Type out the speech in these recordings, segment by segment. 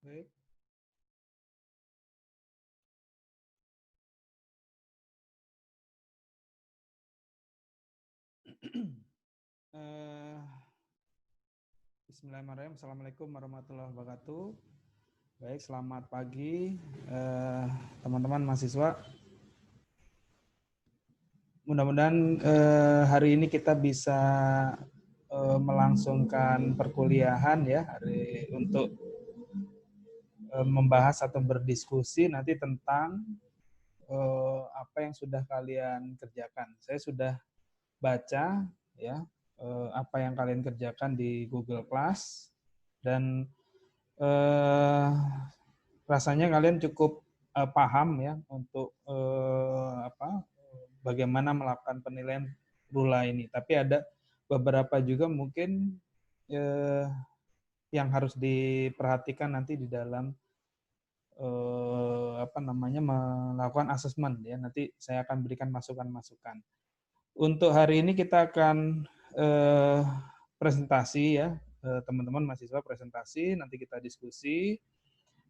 Baik. Eh, Bismillahirrahmanirrahim. Assalamualaikum warahmatullahi wabarakatuh. Baik, selamat pagi teman-teman mahasiswa. Mudah-mudahan hari ini kita bisa melangsungkan perkuliahan ya untuk membahas atau berdiskusi nanti tentang apa yang sudah kalian kerjakan. Saya sudah baca ya apa yang kalian kerjakan di Google Class dan rasanya kalian cukup paham ya untuk bagaimana melakukan penilaian Rula ini. Tapi ada beberapa juga mungkin yang harus diperhatikan nanti di dalam melakukan asesmen ya. Nanti saya akan berikan masukan-masukan. Untuk hari ini kita akan presentasi ya, teman-teman mahasiswa presentasi, nanti kita diskusi,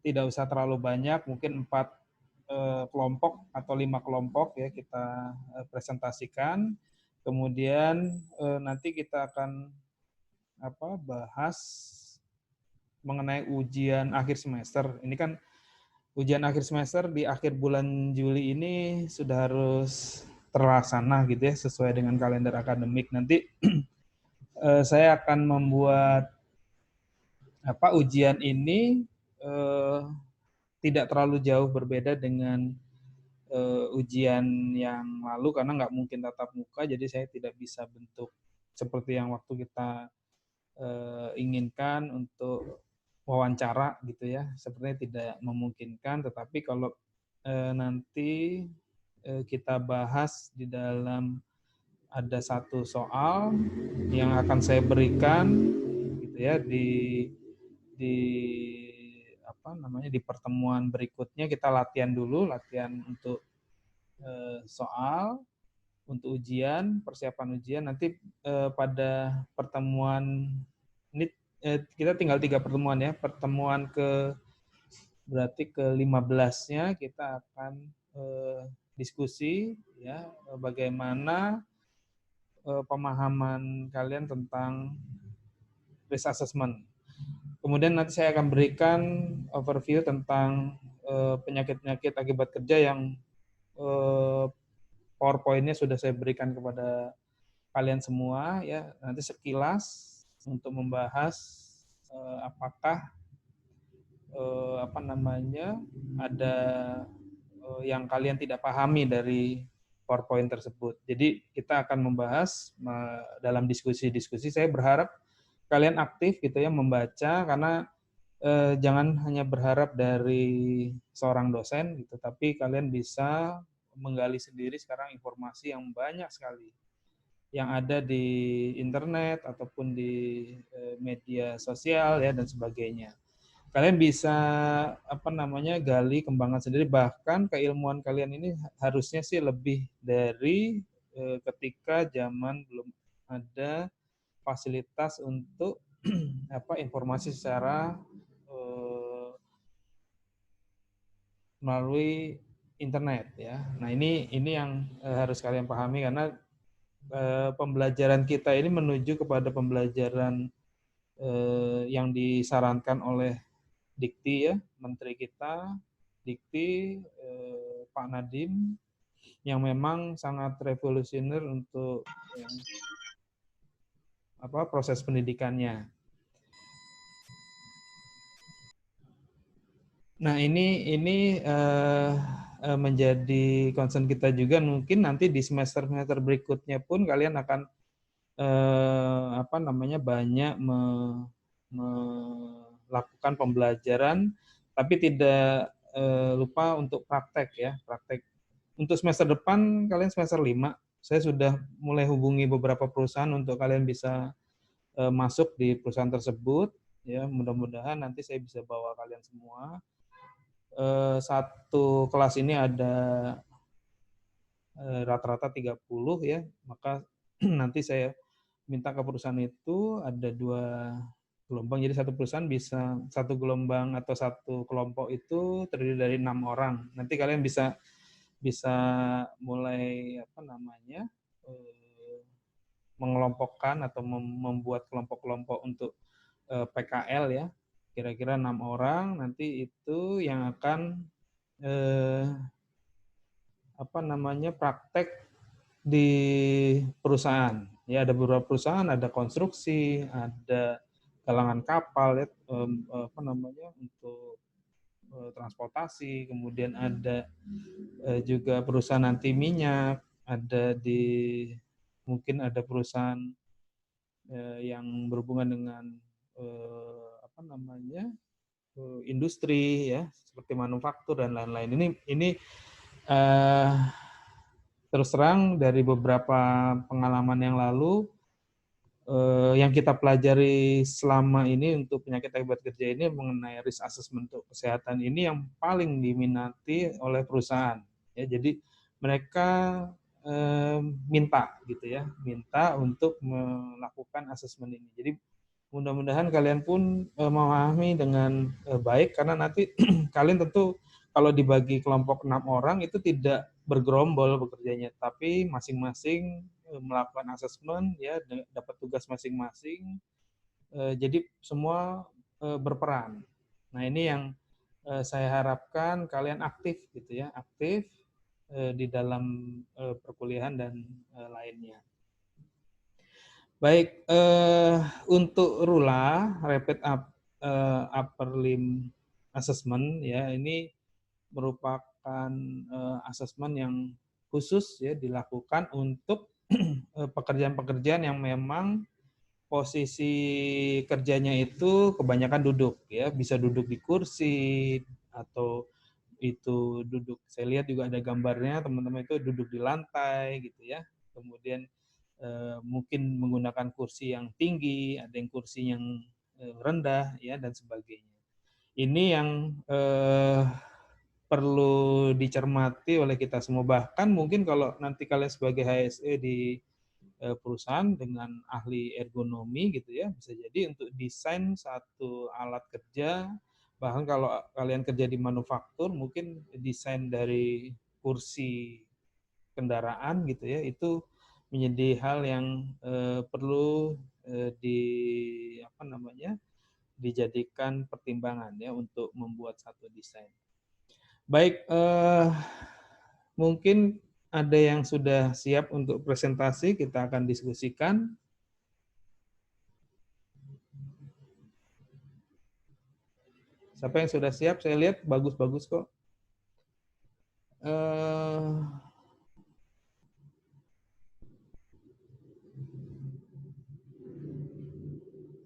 tidak usah terlalu banyak, mungkin 4 kelompok atau 5 kelompok ya kita presentasikan, kemudian nanti kita akan bahas mengenai ujian akhir semester. Ini kan ujian akhir semester di akhir bulan Juli ini sudah harus terlaksana gitu ya, sesuai dengan kalender akademik. Nanti saya akan membuat ujian ini tidak terlalu jauh berbeda dengan ujian yang lalu karena nggak mungkin tatap muka, jadi saya tidak bisa bentuk seperti yang waktu kita inginkan untuk wawancara gitu ya, sepertinya tidak memungkinkan. Tetapi kalau nanti kita bahas di dalam ada satu soal yang akan saya berikan gitu ya di di pertemuan berikutnya. Kita latihan dulu, latihan untuk soal, untuk ujian, persiapan ujian. Nanti pada pertemuan ini kita tinggal 3 pertemuan ya. Pertemuan berarti ke-15-nya kita akan diskusi ya bagaimana pemahaman kalian tentang risk assessment. Kemudian nanti saya akan berikan overview tentang penyakit-penyakit akibat kerja yang PowerPoint-nya sudah saya berikan kepada kalian semua ya. Nanti sekilas untuk membahas apakah ada yang kalian tidak pahami dari PowerPoint tersebut. Jadi kita akan membahas dalam diskusi-diskusi. Saya berharap kalian aktif gitu ya membaca, karena jangan hanya berharap dari seorang dosen gitu, tapi kalian bisa menggali sendiri sekarang informasi yang banyak sekali yang ada di internet ataupun di media sosial ya dan sebagainya. Kalian bisa gali kembangkan sendiri, bahkan keilmuan kalian ini harusnya sih lebih dari ketika zaman belum ada fasilitas untuk informasi secara melalui internet ya. Nah, ini yang harus kalian pahami, karena pembelajaran kita ini menuju kepada pembelajaran yang disarankan oleh Dikti ya, Menteri kita, Dikti Pak Nadiem, yang memang sangat revolusioner untuk proses pendidikannya. Nah, ini menjadi concern kita juga. Mungkin nanti di semester-semester berikutnya pun kalian akan banyak melakukan pembelajaran, tapi tidak lupa untuk praktek ya, praktek. Untuk semester depan kalian semester 5, saya sudah mulai hubungi beberapa perusahaan untuk kalian bisa masuk di perusahaan tersebut ya. Mudah-mudahan nanti saya bisa bawa kalian semua. Satu kelas ini ada rata-rata 30 ya, maka nanti saya minta ke perusahaan itu ada gelombang. Jadi satu perusahaan bisa satu gelombang atau satu kelompok itu terdiri dari 6 orang. Nanti kalian bisa bisa mulai apa namanya mengelompokkan atau membuat kelompok-kelompok untuk PKL ya. Kira-kira 6 orang nanti itu yang akan apa namanya praktek di perusahaan. Ya ada beberapa perusahaan, ada konstruksi, ada galangan kapal ya, apa namanya untuk transportasi, kemudian ada juga perusahaan anti minyak, ada di mungkin ada perusahaan yang berhubungan dengan apa namanya industri ya seperti manufaktur dan lain-lain. Ini terus terang dari beberapa pengalaman yang lalu yang kita pelajari selama ini untuk penyakit akibat kerja ini mengenai risk assessment untuk kesehatan ini yang paling diminati oleh perusahaan. Ya, jadi mereka minta gitu ya, minta untuk melakukan asesmen ini. Jadi mudah-mudahan kalian pun memahami dengan baik karena nanti kalian tentu kalau dibagi kelompok 6 orang itu tidak bergerombol bekerjanya, tapi masing-masing melakukan asesmen ya dapat tugas masing-masing. Jadi semua berperan. Nah, ini yang saya harapkan kalian aktif gitu ya, aktif di dalam perkuliahan dan lainnya. Baik, untuk RULA Rapid Upper Limb Assessment ya ini merupakan asesmen yang khusus ya dilakukan untuk pekerjaan-pekerjaan yang memang posisi kerjanya itu kebanyakan duduk ya, bisa duduk di kursi atau itu duduk. Saya lihat juga ada gambarnya teman-teman itu duduk di lantai gitu ya. Kemudian mungkin menggunakan kursi yang tinggi, ada yang kursi yang rendah ya dan sebagainya. Ini yang perlu dicermati oleh kita semua. Bahkan mungkin kalau nanti kalian sebagai HSE di perusahaan dengan ahli ergonomi gitu ya, bisa jadi untuk desain satu alat kerja, bahkan kalau kalian kerja di manufaktur, mungkin desain dari kursi kendaraan gitu ya, itu menjadi hal yang perlu di apa namanya dijadikan pertimbangan ya untuk membuat satu desain. Baik, mungkin ada yang sudah siap untuk presentasi, kita akan diskusikan. Siapa yang sudah siap? Saya lihat bagus-bagus kok.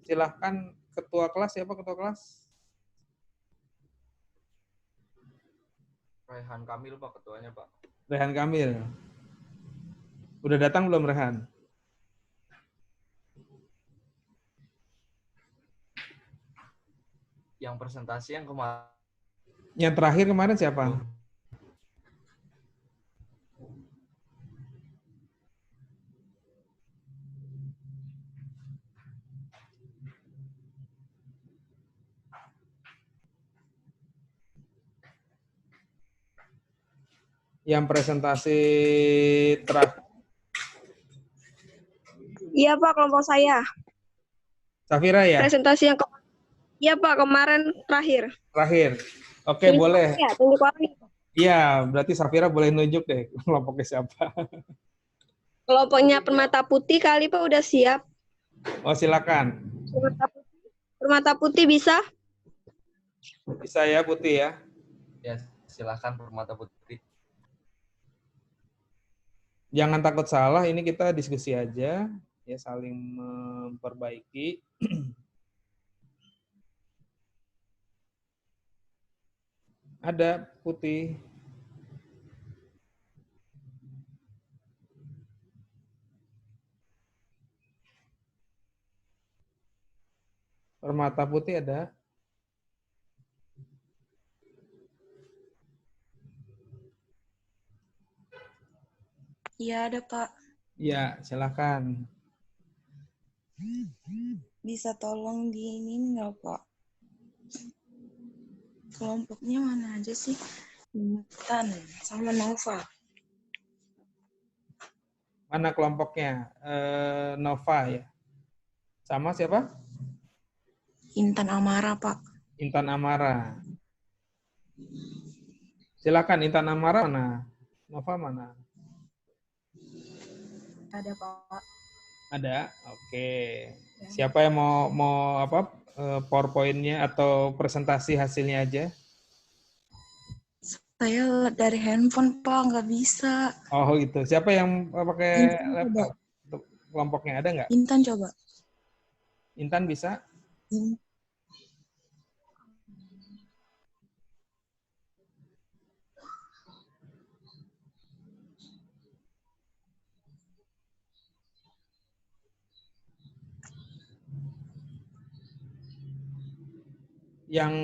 Silahkan ketua kelas, siapa ketua kelas? Rehan Kamil Pak ketuanya Pak. Rehan Kamil. Udah datang belum Rehan? Yang presentasi yang kemarin. Yang terakhir kemarin siapa? Yang presentasi terakhir. Iya Pak, kelompok saya. Safira ya? Presentasi yang iya Pak, kemarin terakhir. Terakhir. Oke, boleh. Ya, tunjuk orangnya. Iya, berarti Safira boleh nunjuk deh kelompoknya siapa. Kelompoknya Permata Putih kali Pak udah siap. Oh, silakan. Permata Putih bisa? Bisa ya, Putih ya? Ya, silakan Permata Putih. Jangan takut salah, ini kita diskusi aja, ya saling memperbaiki. Ada Putih. Permata Putih ada. Iya ada Pak. Ya, silakan. Bisa tolong diinin nggak, Pak? Kelompoknya mana aja sih? Intan sama Nova. Mana kelompoknya? Nova ya. Sama siapa? Intan Amara, Pak. Intan Amara. Silakan Intan Amara mana? Nova mana? Ada, Pak. Ada. Oke. Siapa yang mau apa? PowerPoint-nya atau presentasi hasilnya aja? Saya dari handphone, Pak. Nggak bisa. Oh gitu. Siapa yang pakai Intan coba. laptop? Untuk kelompoknya ada nggak? Intan coba. Intan bisa? Yang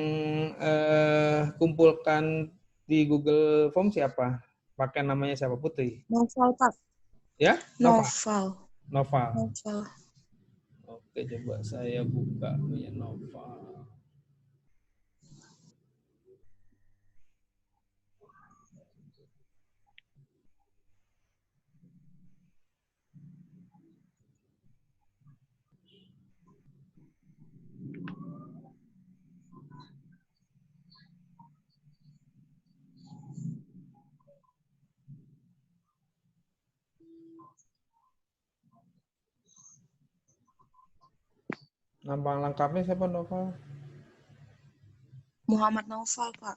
kumpulkan di Google Form siapa? Pakai namanya siapa? Putri? Novel, Pak. Ya? Nova? Novel. Nova. Novel. Oke, coba saya buka punya Nova. Nama lengkapnya siapa Nova? Muhammad Novel, Pak.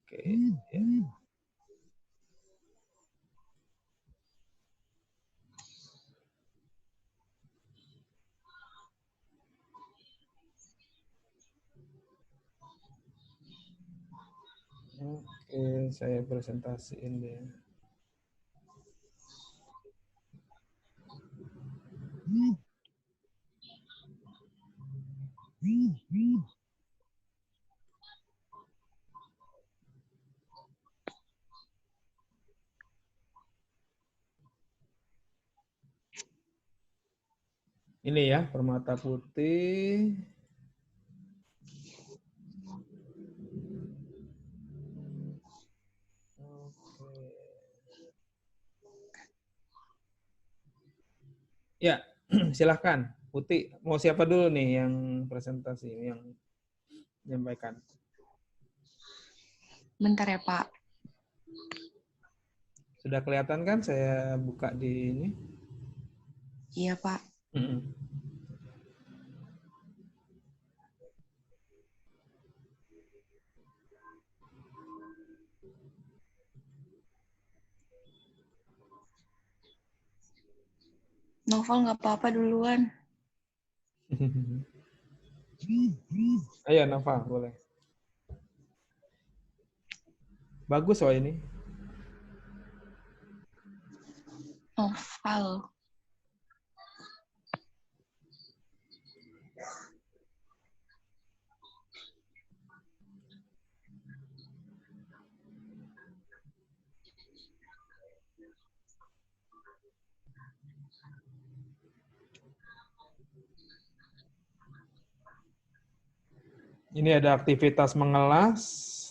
Oke. Ya. Oke, saya presentasiin deh. Ini ya, permata putih. Oke. Ya, silahkan. Putih, mau siapa dulu nih yang presentasi, yang menyampaikan? Bentar ya, Pak. Sudah kelihatan kan saya buka di ini? Iya, Pak. Mm-mm. Novel nggak apa-apa duluan. Ayo Nova, boleh. Bagus loh ini. Novel. Ini ada aktivitas mengelas,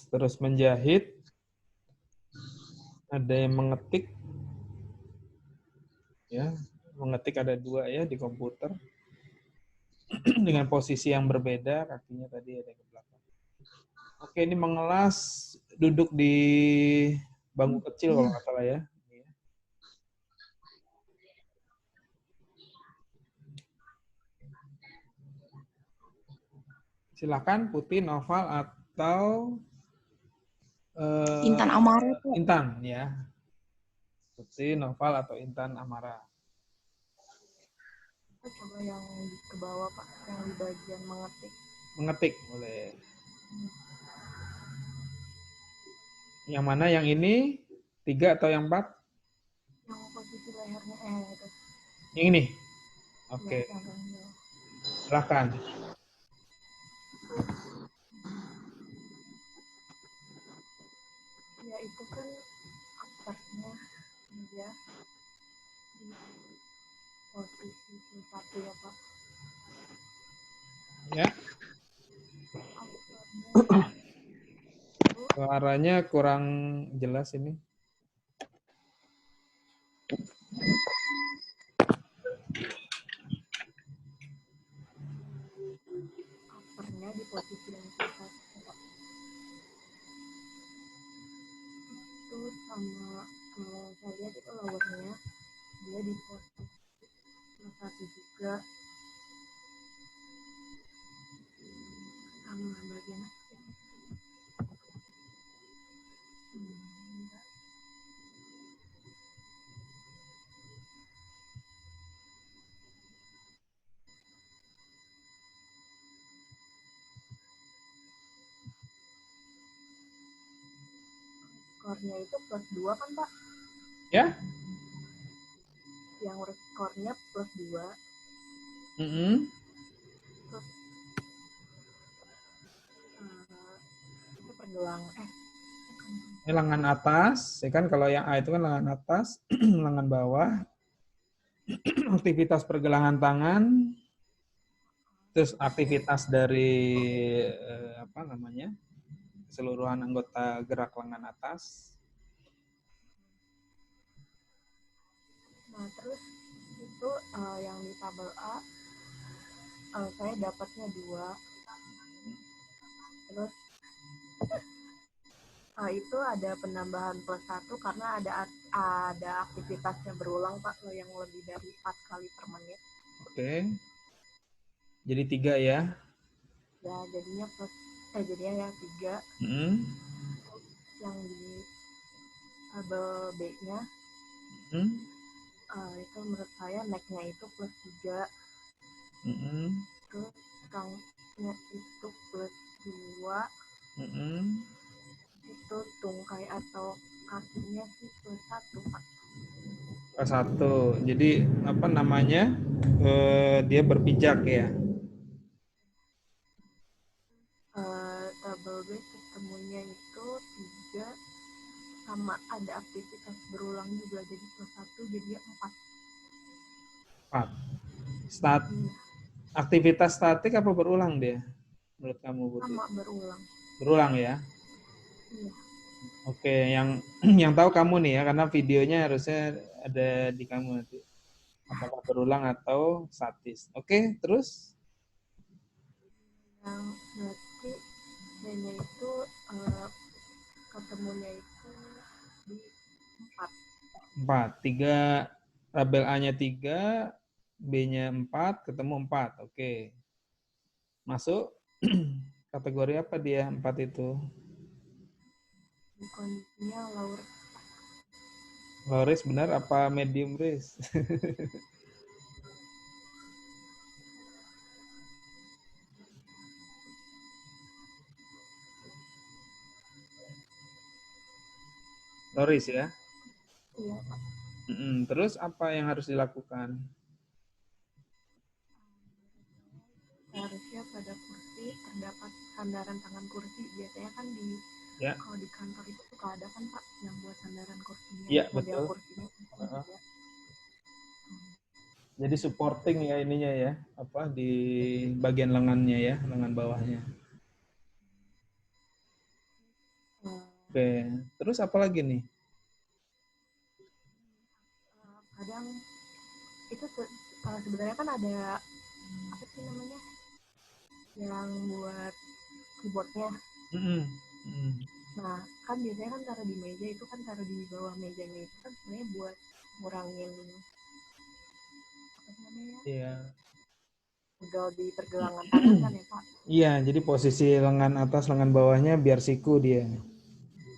terus menjahit, ada yang mengetik, ya, mengetik ada 2 ya di komputer, dengan posisi yang berbeda, kakinya tadi ada ke belakang. Oke, ini mengelas, duduk di bangku kecil kalau nggak salah ya. Silakan Putih, Noval, atau Intan Amara, Pak. Intan ya. Putih, Noval, atau Intan Amara. Coba yang ke bawah, Pak. Yang di bagian mengetik. mengetik boleh. Yang mana yang ini 3 atau yang 4? Yang posisi lehernya itu. Yang ini. Ya, Oke, yang paling bawah. silakan. Ya itu kan uppernya dia di posisi satu ya Pak. Ya, Uppernya suaranya kurang jelas ini. uppernya di posisi yang satu Pak. Itu sama saya lihat itu lowernya dia di posisi yang satu juga sama bagian enggak. Skornya itu plus 2 kan Pak? Ya? Yang skornya plus 2 Mm-mm. terus itu pergelang Ini lengan atas, ya kan kalau yang A itu kan lengan atas, lengan bawah, aktivitas pergelangan tangan, terus aktivitas dari apa namanya? Keseluruhan anggota gerak lengan atas. nah terus itu yang di tabel A saya dapatnya 2 terus itu ada penambahan plus 1 karena ada aktivitasnya berulang Pak yang lebih dari 4 kali per menit Oke. Jadi 3 ya. ya jadinya ya 3 Mm-mm. yang di tabel B-nya Mm-mm. itu menurut saya neck-nya itu plus 3 Mm-mm. terus trunk-nya itu plus 2 Mm-mm. itu tungkai atau kakinya sih plus 1 Pak. Kelas 1. Jadi apa namanya? Dia berpijak ya. Tabel B ketemunya itu 3 sama ada aktivitas berulang juga jadi plus 1 jadi 4 4. Aktivitas statik apa berulang dia? Menurut kamu, Putri? sama berulang Berulang ya. iya Oke, yang yang tahu kamu nih ya, karena videonya harusnya ada di kamu nanti. Apakah berulang atau statis? Oke, terus yang berarti B-nya itu ketemunya itu di 4 4. 3, tabel A-nya 3, B-nya 4, ketemu 4. Oke. Masuk kategori apa dia 4 itu? di kondisinya lower Low risk benar apa medium risk? Low risk ya. iya Pak. Terus apa yang harus dilakukan? Seharusnya pada kursi terdapat sandaran tangan kursi biasanya kan Ya. kalau di kantor itu suka ada kan Pak yang buat sandaran kursinya Iya, model betul. kursinya ya. Jadi supporting ya ininya ya, apa di bagian lengannya ya, lengan bawahnya. Oke, terus apa lagi nih? Kadang itu sebenarnya kan ada apa sih namanya yang buat keyboardnya. Nah kan biasanya kan taruh di meja itu kan taruh di bawah mejanya itu kan sebenarnya buat ngurangin apa sih namanya Iya. pegal di pergelangan tangan kan ya Pak. Iya, jadi posisi lengan atas, lengan bawahnya biar siku dia.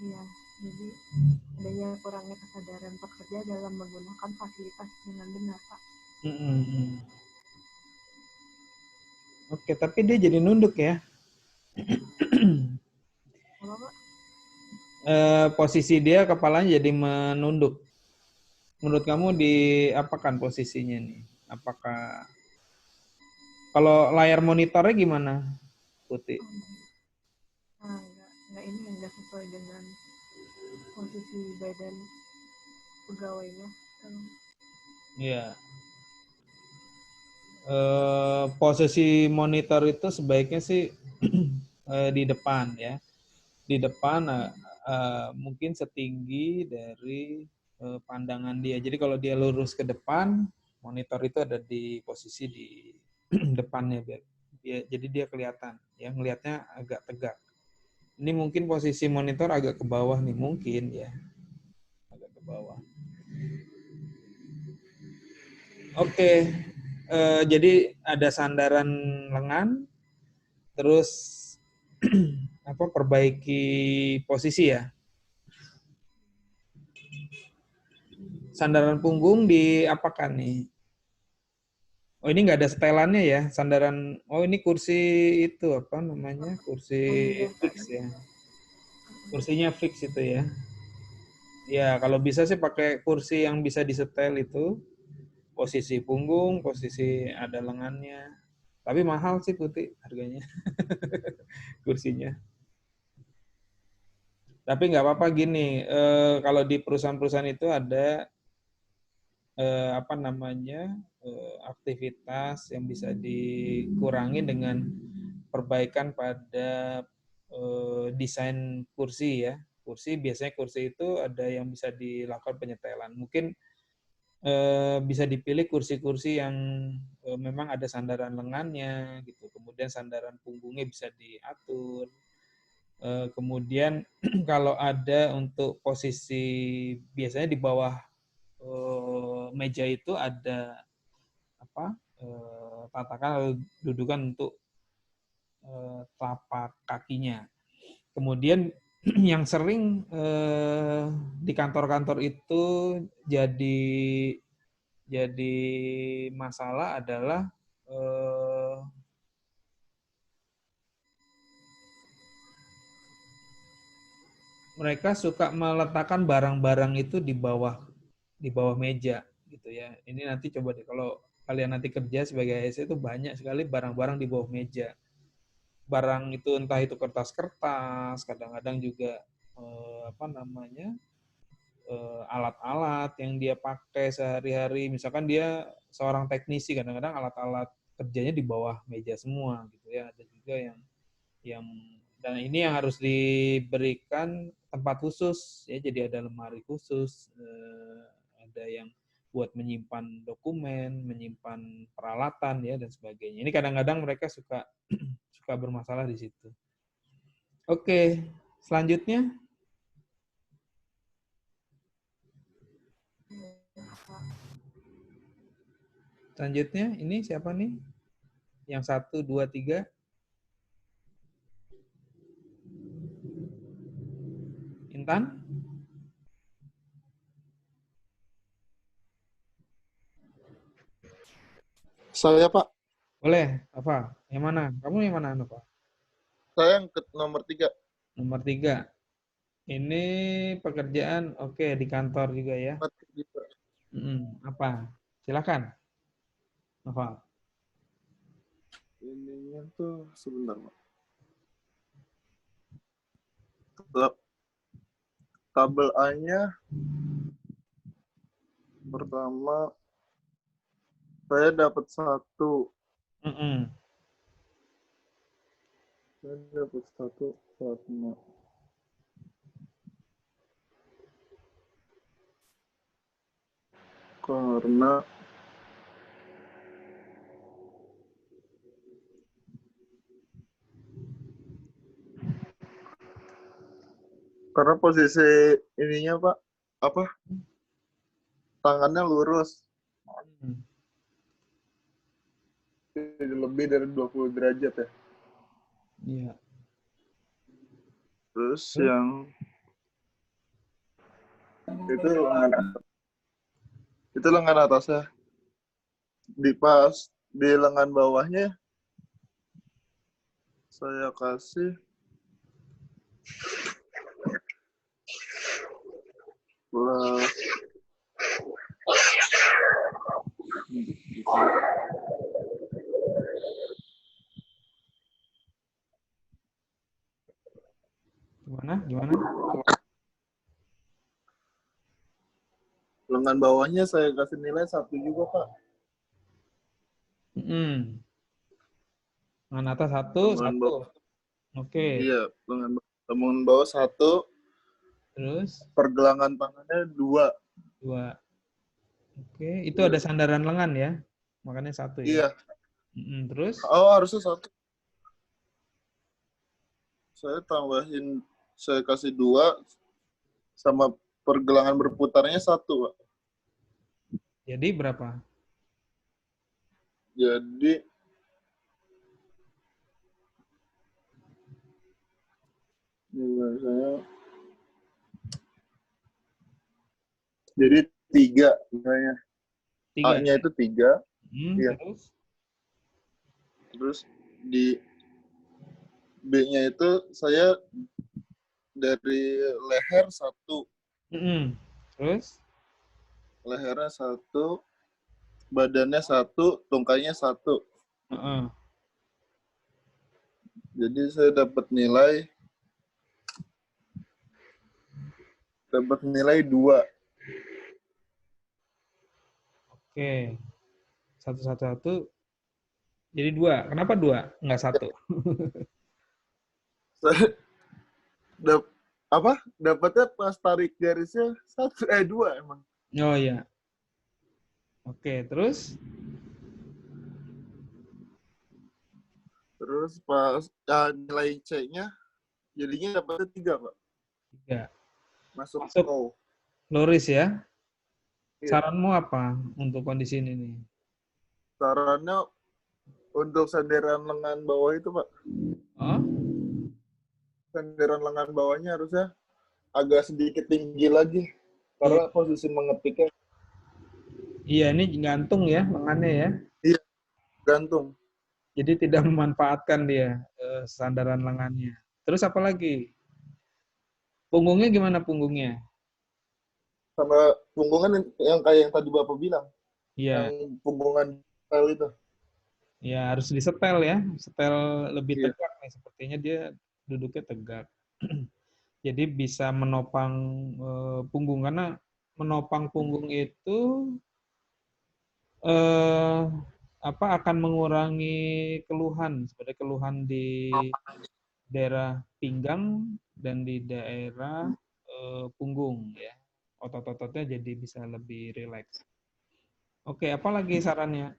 Iya jadi adanya kurangnya kesadaran pekerja dalam menggunakan fasilitas dengan benar Pak. Oke, tapi dia jadi nunduk ya. Apa Pak? Posisi dia kepalanya jadi menunduk. Menurut kamu diapakan posisinya nih? Apakah kalau layar monitornya gimana, Putih? Enggak ini enggak sesuai dengan posisi badan pegawainya. Iya. Posisi monitor itu sebaiknya sih di depan ya. Di depan mungkin setinggi dari pandangan dia. Jadi kalau dia lurus ke depan, monitor itu ada di posisi di depannya biar jadi dia kelihatan ya, ngelihatnya agak tegak. Ini mungkin posisi monitor agak ke bawah nih mungkin ya. Agak ke bawah. Oke. Jadi ada sandaran lengan, terus perbaiki posisi ya. Sandaran punggung diapakan nih? Oh ini nggak ada setelannya ya, sandaran. Oh ini kursi itu apa namanya? Kursi fix ya. Kursinya fix itu ya. Ya kalau bisa sih pakai kursi yang bisa disetel itu. Posisi punggung, posisi ada lengannya. Tapi mahal sih Putih harganya. Kursinya. Tapi nggak apa-apa gini, kalau di perusahaan-perusahaan itu ada aktivitas yang bisa dikurangi dengan perbaikan pada desain kursi ya. Kursi biasanya kursi itu ada yang bisa dilakukan penyetelan. Mungkin bisa dipilih kursi-kursi yang memang ada sandaran lengannya gitu. Kemudian sandaran punggungnya bisa diatur. Kemudian kalau ada untuk posisi biasanya di bawah meja itu ada tatakan atau dudukan untuk telapak kakinya. Kemudian yang sering di kantor-kantor itu jadi masalah adalah mereka suka meletakkan barang-barang itu di bawah meja gitu ya. Ini nanti coba deh kalau kalian nanti kerja sebagai ASN itu banyak sekali barang-barang di bawah meja. Barang itu entah itu kertas-kertas, kadang-kadang juga alat-alat yang dia pakai sehari-hari. Misalkan dia seorang teknisi, kadang-kadang alat-alat kerjanya di bawah meja semua gitu ya. Ada juga yang dan ini yang harus diberikan tempat khusus ya. Jadi ada lemari khusus, ada yang buat menyimpan dokumen, menyimpan peralatan ya dan sebagainya. Ini kadang-kadang mereka suka bermasalah di situ. Oke, selanjutnya. Selanjutnya, ini siapa nih? Yang 1, 2, 3. Intan? Saya Pak, Boleh, apa? Yang mana? Kamu yang mana, Nova? saya yang ke nomor 3. Nomor 3. Ini pekerjaan, oke, di kantor juga ya. Apa? Silakan, Nova. Ininya tuh sebentar Pak. Tabel A-nya pertama saya dapat 1. Saya dapat 1 warna. Karena posisi ininya Pak, tangannya lurus. Lebih dari 20 derajat ya. Iya. Terus yang itu lengan atasnya. Di lengan bawahnya Saya kasih plus Gimana? lengan bawahnya saya kasih nilai 1 juga, Pak. Mm-mm. Lengan atas satu. Lengan bawah, Oke. iya, lengan bawah 1, Terus pergelangan tangannya 2. 2. Oke. Itu ada sandaran lengan ya? Makanya 1 ya? Iya. Mm-mm. Terus? Oh, harusnya 1. Saya kasih 2 sama pergelangan berputarnya 1, Pak. Jadi berapa? Jadi nilai saya jadi 3 nilainya. 3. A-nya itu 3, iya. Terus? Terus di B-nya itu saya dari leher 1, Mm-mm. Terus? lehernya 1, badannya 1, tungkainya 1. Heeh. Jadi saya dapat nilai 2. Oke. 1, 1, 1. Jadi 2. Kenapa 2? Enggak 1. Saya dapatnya pas tarik garisnya 2 emang. Oh iya. Oke, terus? Terus pas nilai C-nya jadinya dapatnya 3, Pak. 3. Masuk. Loris ya. Iya. Saranmu apa untuk kondisi ini nih? Sarannya untuk sandaran lengan bawah itu, Pak. Oh? Sandaran lengan bawahnya harusnya agak sedikit tinggi lagi. Karena posisi mengetiknya. Iya, ini gantung ya lengannya ya. Iya, gantung. Jadi tidak memanfaatkan dia sandaran lengannya. Terus apa lagi? Punggungnya gimana punggungnya? Sama punggungan yang kayak yang tadi Bapak bilang. Iya, Yang punggungan style itu. ya harus disetel ya. Setel lebih Iya. tegak nih. Sepertinya dia duduknya tegak. Jadi bisa menopang punggung. Karena menopang punggung itu akan mengurangi keluhan. Seperti keluhan di daerah pinggang dan di daerah punggung ya. Otot-ototnya jadi bisa lebih rileks. Oke, apa lagi sarannya?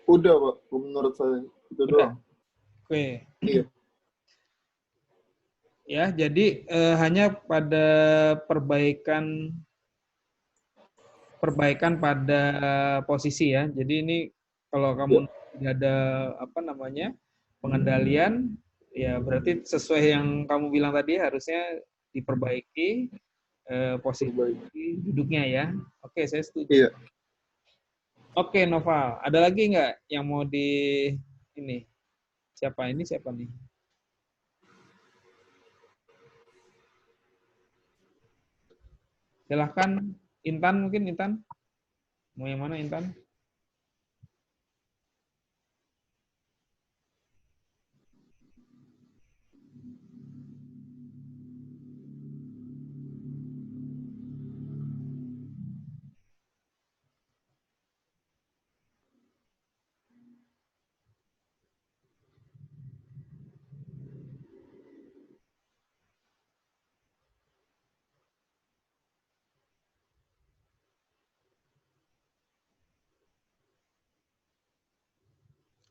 Udah, Pak. Menurut saya. Itu Udah. doang. Oke. Iya. Ya, jadi hanya pada perbaikan pada posisi ya. Jadi ini kalau kamu tidak ada pengendalian, ya berarti sesuai yang kamu bilang tadi harusnya diperbaiki posisi duduknya ya. Oke, saya setuju. Iya. Oke, Noval, ada lagi nggak yang mau ini? Siapa nih? Silahkan, Intan mungkin, Intan. Mau yang mana, Intan?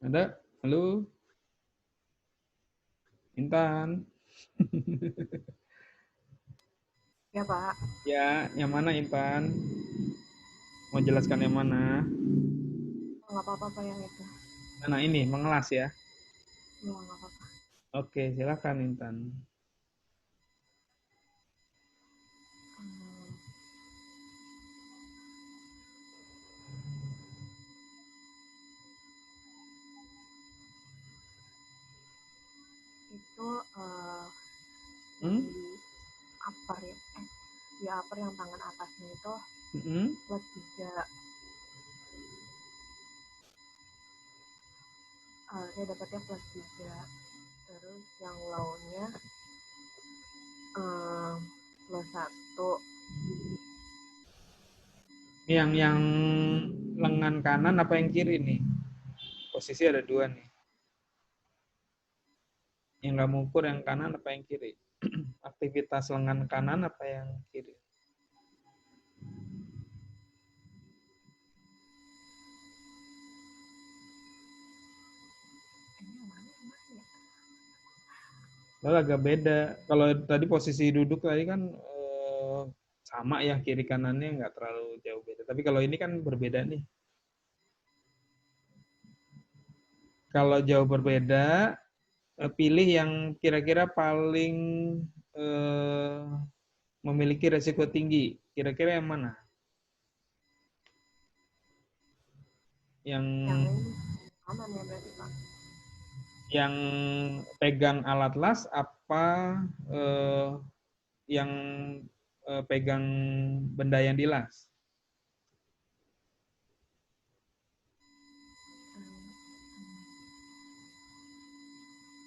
Ada? Halo? Intan? Ya, Pak. Ya, yang mana, Intan? Mau jelaskan yang mana? Nggak apa-apa, Pak, yang itu. Nah, ini, mengelas ya. Nggak apa-apa. Oke, silakan, Intan. Hmm, itu Hmm? di upper ya, di upper yang tangan atasnya itu Mm-mm. plus 3. Saya dapatnya plus 3. Terus yang low-nya plus 1. Yang lengan kanan apa yang kiri nih? Posisi ada dua nih. Yang kamu ukur yang kanan apa yang kiri? Aktivitas lengan kanan apa yang kiri? Ini yang mana ya? Lalu agak beda. Kalau tadi posisi duduk tadi kan sama ya, kiri kanannya nggak terlalu jauh beda. Tapi kalau ini kan berbeda nih. Kalau jauh berbeda, pilih yang kira-kira paling memiliki resiko tinggi. Kira-kira yang mana? Yang Yang ini kanan ya berarti Pak. yang pegang alat las apa yang pegang benda yang dilas?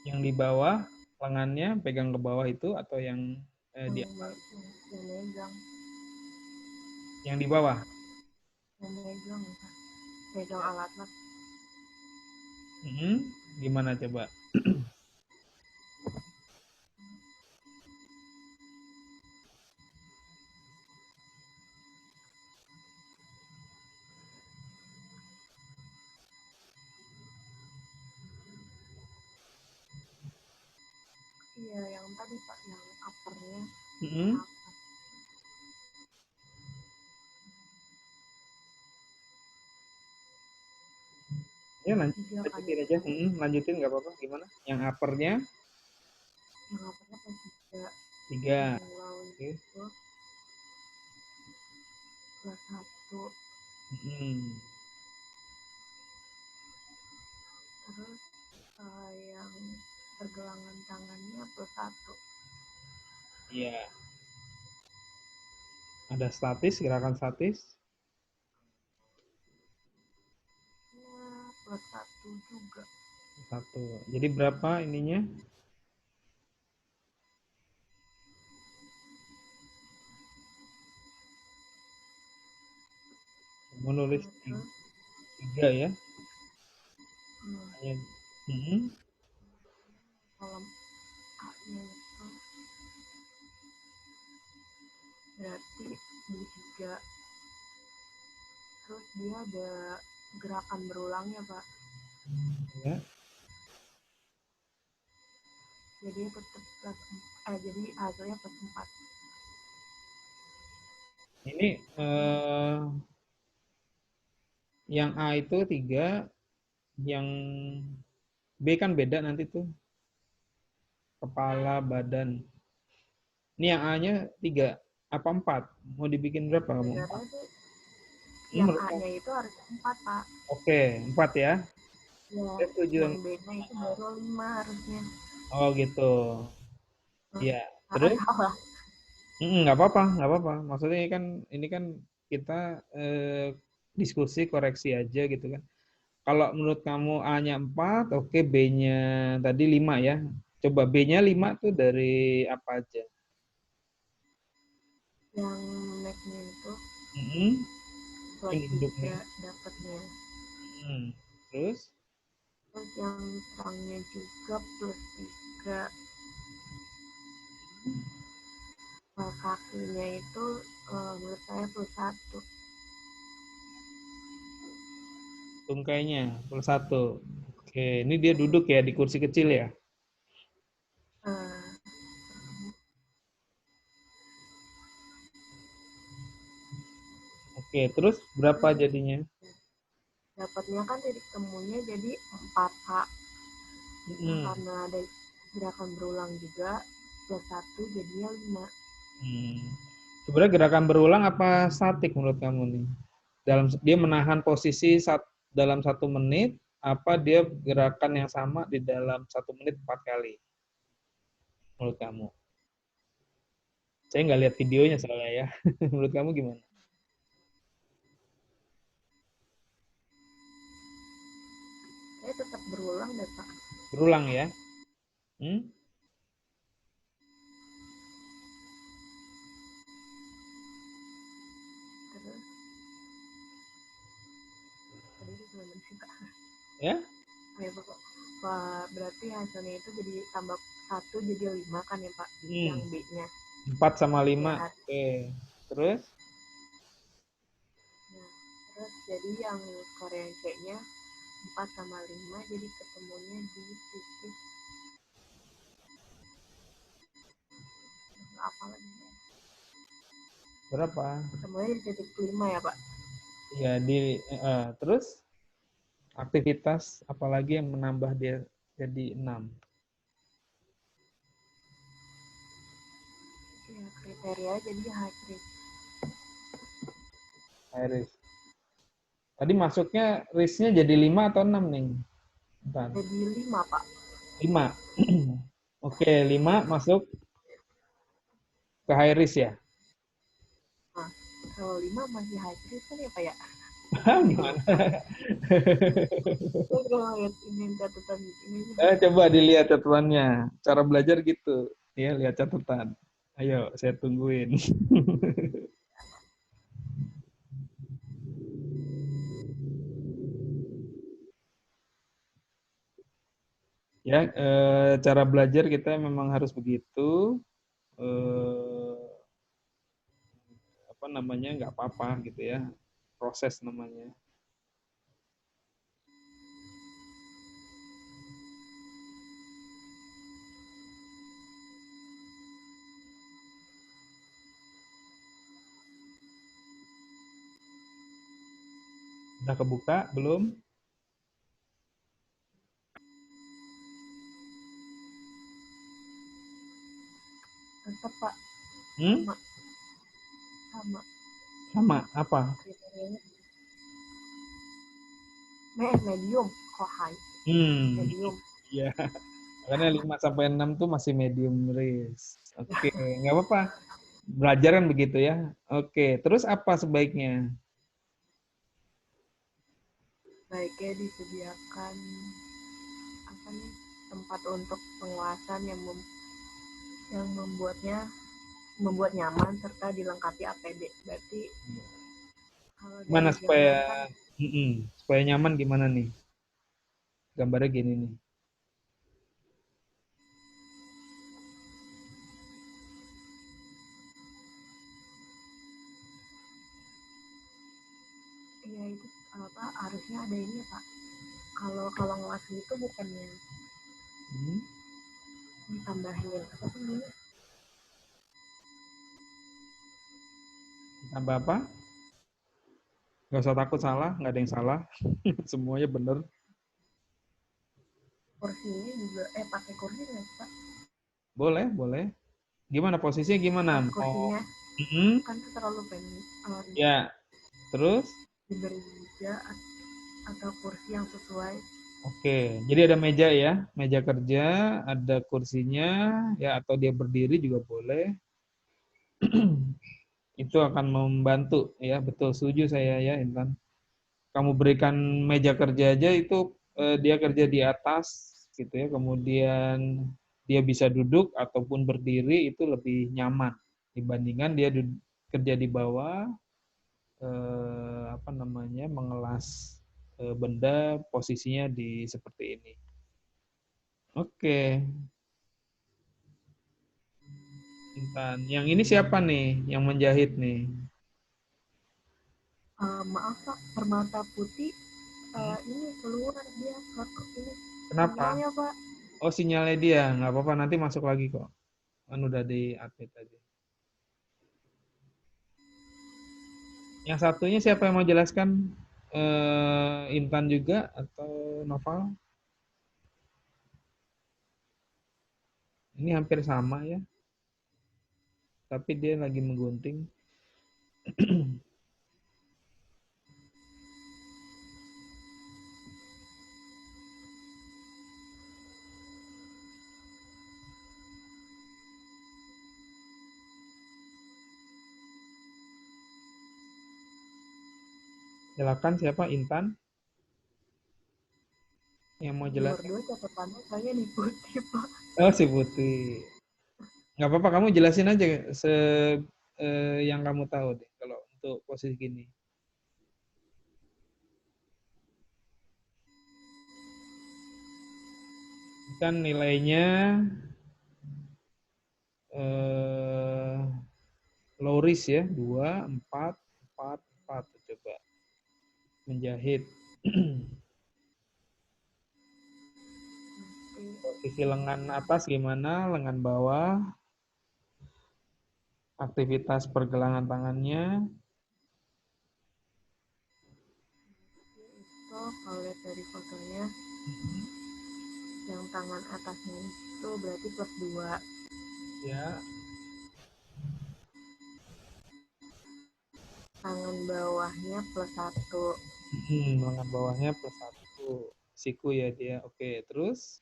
Yang di bawah lengannya pegang ke bawah itu atau yang di atas? Yang megang. Yang di bawah? Yang megang ya Pak. Megang alat mas. Gimana coba? Iya yang tadi Pak, yang uppernya. Ya lanjutin aja. Lanjutin nggak apa-apa. Gimana? Yang uppernya? Yang uppernya plus 3. 3. Yang low-nya Oke. itu plus 1. Terus yang pergelangan tangannya plus 1. Iya. Ada statis, gerakan statis? Ya, plus 1 juga. 1. Jadi berapa ininya? Menulis 3 ya? Kolom A-nya itu berarti di 3. Terus dia ada gerakan berulangnya Pak. Ya. Jadi tetap plus jadi hasilnya plus 4. Ini yang A itu 3, yang B kan beda nanti tuh. Kepala, badan. Ini yang A-nya 3. Apa 4? Mau dibikin berapa kamu? Sebenarnya sih yang A-nya itu harus 4 Pak. Oke, 4 ya. Ya, yang B-nya itu baru 5 harusnya. Oh gitu. Iya. Terus? Salah. Nggak apa-apa. Maksudnya ini kan kita diskusi koreksi aja gitu kan. Kalau menurut kamu A-nya 4, oke, B-nya tadi 5 ya. Coba B-nya 5 tuh dari apa aja? Yang neck-nya itu plus 3 dapatnya. Terus yang trangnya juga plus 3. Kakinya itu menurut saya plus 1. tungkainya plus 1. Oke, ini dia duduk ya di kursi kecil ya? Oke, terus berapa jadinya? Dapatnya kan titik temunya jadi 4 Pak. Karena ada gerakan berulang juga, plus 1 jadinya 5. Sebenarnya gerakan berulang apa statik menurut kamu nih? Dia menahan posisi dalam 1 menit, apa dia gerakan yang sama di dalam 1 menit 4 kali? menurut kamu? Saya nggak lihat videonya soalnya ya. Menurut kamu gimana? Saya tetap berulang deh Pak. Berulang ya? Hmm? Terus tadi itu gimana sih Pak? Ya? Ya Pak, Pak, berarti hasilnya itu jadi tambah 1 jadi 5 kan ya Pak? Yang Hmm. B-nya. 4 sama 5. Ya. Oke. Terus? Nah, terus jadi yang Korean C-nya 4 sama 5 jadi ketemunya di titik apa lagi ya? Berapa? Ketemunya di titik 5 ya Pak? Ya, terus aktivitas apalagi yang menambah dia jadi 6? Ya, kriteria jadi high risk. High risk. Tadi masuknya risknya jadi 5 atau 6 nih? Bentar. Jadi 5 Pak. 5. Oke, 5 masuk ke high risk ya? Nah, kalau 5 masih high risk kan ya Pak ya? Gimana? Saya kalau lihat ini catatan ini Coba dilihat catatannya. Cara belajar gitu. Ya, lihat catatan. Ayo, saya tungguin. Ya, cara belajar kita memang harus begitu. Eh, apa namanya? Nggak apa-apa gitu ya. Proses namanya. Udah kebuka belum? tetap Pak Hmm? sama sama Sama apa? kriterianya medium kok high medium. Iya. Karena 5 sampai 6 tuh masih medium risk. Oke, nggak apa-apa. Belajar kan begitu ya. Oke, terus apa sebaiknya? Baiknya disediakan apa nih tempat untuk penguasaan yang membuat nyaman serta dilengkapi APD. Berarti kalau Gimana dari supaya gambar kan supaya nyaman gimana nih? Gambarnya gini nih. ya itu apa harusnya ada ini ya Pak. Kalau ngelas itu bukannya Hmm, ditambahin apa sih namanya? Tambah apa? Gak usah takut salah, nggak ada yang salah. Semuanya bener. Kursinya juga pakai kursi nggak sih, Pak? Boleh, boleh. Gimana posisinya gimana? Pas Mau kursinya Mm-mm. kan tuh terlalu pendek Ya, terus diberi meja atau kursi yang sesuai. oke. Jadi ada meja ya, meja kerja, ada kursinya ya atau dia berdiri juga boleh. Itu akan membantu ya, betul setuju saya ya Intan. Kamu berikan meja kerja aja itu dia kerja di atas gitu ya, kemudian dia bisa duduk ataupun berdiri itu lebih nyaman dibandingkan dia kerja di bawah apa namanya mengelas benda posisinya di seperti ini. Oke, Intan. Yang ini siapa nih yang menjahit nih? Maaf Pak, permata putih ini keluar dia ini Kenapa? sinyalnya Pak. Oh, sinyalnya dia. Nggak apa-apa, nanti masuk lagi kok. Kan udah di-update tadi. Yang satunya siapa yang mau jelaskan? Intan juga atau Noval? Ini hampir sama ya, tapi dia lagi menggunting. Silakan siapa? Intan yang mau Nomor jelas? 2 catatannya saya nih Putih, Pak. Oh, si Putih. Nggak apa-apa, kamu jelasin aja yang kamu tahu deh kalau untuk posisi gini. Kan nilainya eh, low risk ya, 2, 4, 4, 4. Coba menjahit. Posisi lengan atas gimana, lengan bawah, aktivitas pergelangan tangannya. Itu kalau lihat dari fotonya, yang tangan atasnya itu berarti plus 2. Ya, Tangan bawahnya plus 1. lengan bawahnya plus 1. Siku ya dia. Oke, terus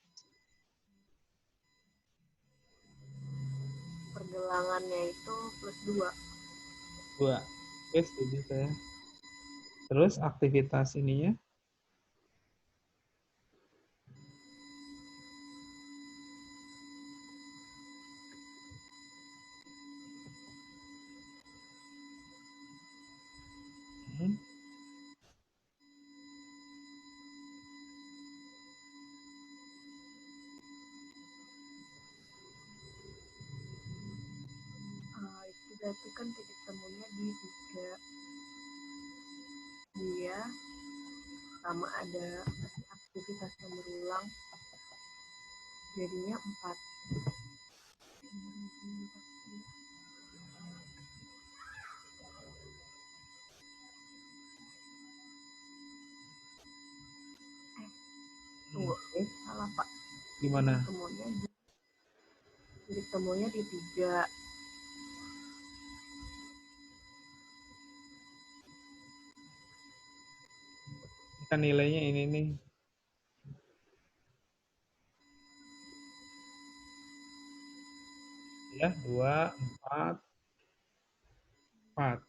Pergelangannya itu plus 2. 2. Oke, setuju saya. Terus aktivitas ininya. Hmm, Itu berarti kan titik temunya di 3. Dia sama ada aktivitas yang berulang, jadinya 4. Tunggu, salah Pak. Gimana? Titik temunya di 3. Kan nilainya ini nih. Ya, 2, 4, 4.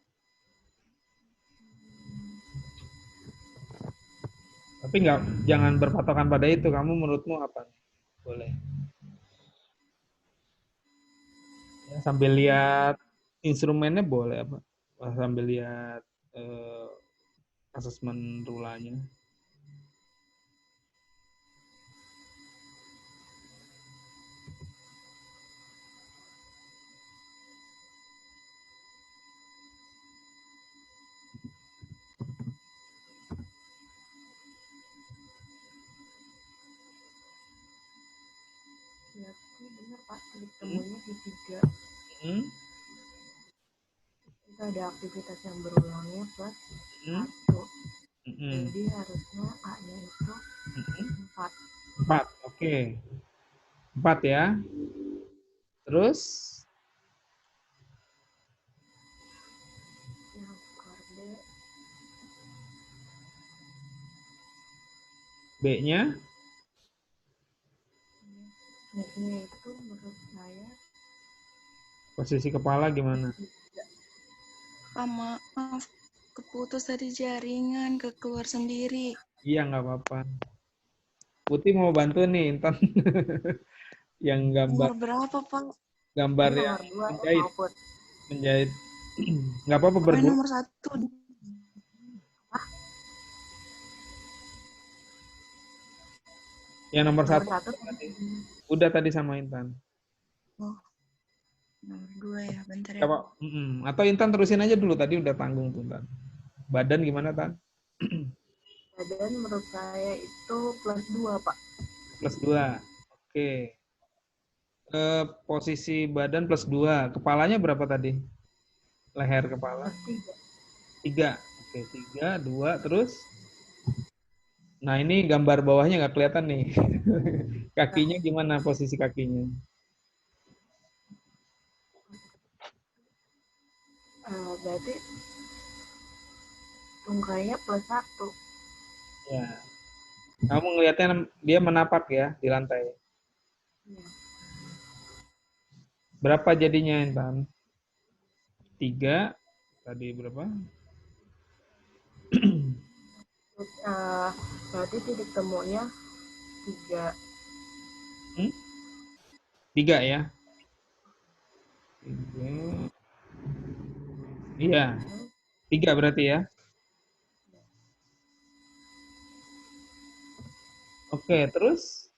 Tapi jangan berpatokan pada itu. Kamu menurutmu apa? Boleh. Ya, sambil lihat instrumennya boleh apa? Sambil lihat asesmen rulanya. Berarti benar Pak, titik temunya di 3. Hmm? Itu ada aktivitas yang berulangnya plus Hmm? 1. Hmm. Jadi harusnya A-nya itu 4. 4, oke. 4 ya. Terus Yang skor D B-nya nya itu menurut saya posisi kepala gimana? Pak, maaf, keputus dari jaringan, keluar sendiri. Iya, nggak apa-apa. Putih mau bantu nih, Intan. Yang gambar Nomor berapa, Pak? gambar nomor yang 2 menjahit. maupun Menjahit. Nggak apa-apa Apa berdua. nomor 1? Yang nomor nomor 1 1 tadi. Udah tadi sama Intan. Oh, nomor 2 ya, bentar ya. Coba, atau Intan terusin aja dulu, tadi udah tanggung tuh, Tan. Badan gimana, Tan? badan menurut saya itu plus 2 Pak. Plus 2. Oke. Posisi badan plus 2. Kepalanya berapa tadi? Leher kepala? Plus 3. 3. Oke, 3, 2, terus? Nah, ini gambar bawahnya nggak kelihatan nih. Kakinya gimana posisi kakinya? Berarti tungkainya plus 1. Ya. Kamu ngelihatnya dia menapak ya di lantai. Ya. Berapa jadinya, Intan? 3. Tadi berapa? Berarti titik temunya 3. Hmm? 3 ya. 3. Iya, 3 berarti ya. Oke, terus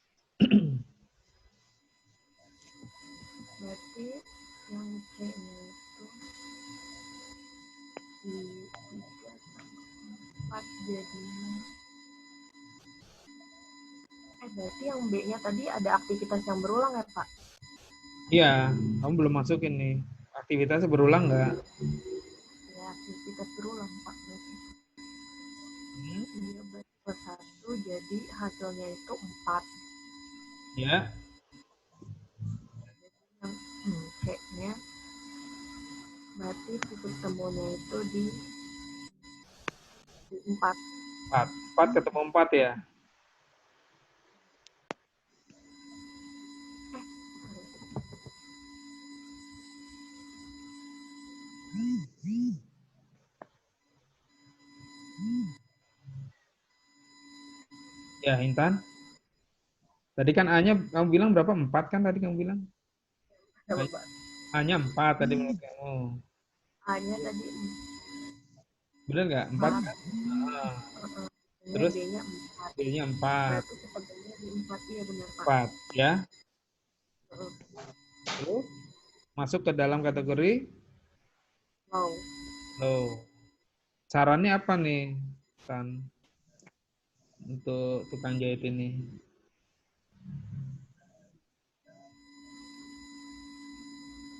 Berarti yang C-nya itu di 3 sama 4 jadinya. Berarti yang B-nya tadi ada aktivitas yang berulang ya, Pak? iya, kamu belum masukin nih. Aktivitasnya berulang nggak? Ya, aktivitas berulang, Pak. Berarti. Hmm, Iya, berarti per 1 jadi hasilnya itu 4. ya, Yang C-nya berarti titik temunya itu di 4. 4. 4 ketemu 4 ya. Ya, Intan. Tadi kan A-nya kamu bilang berapa? 4 kan tadi kamu bilang? Coba, Pak. A-nya 4 tadi menurut kamu. A-nya tadi Bener nggak? 4 4. kan? Ah, Ini terus D-nya 4. B-nya 4. Berarti ketemunya di 4. Iya benar, Pak. 4 ya. Heeh. Terus masuk ke dalam kategori Wow. low. Sarannya apa nih, Tan, untuk tukang jahit ini?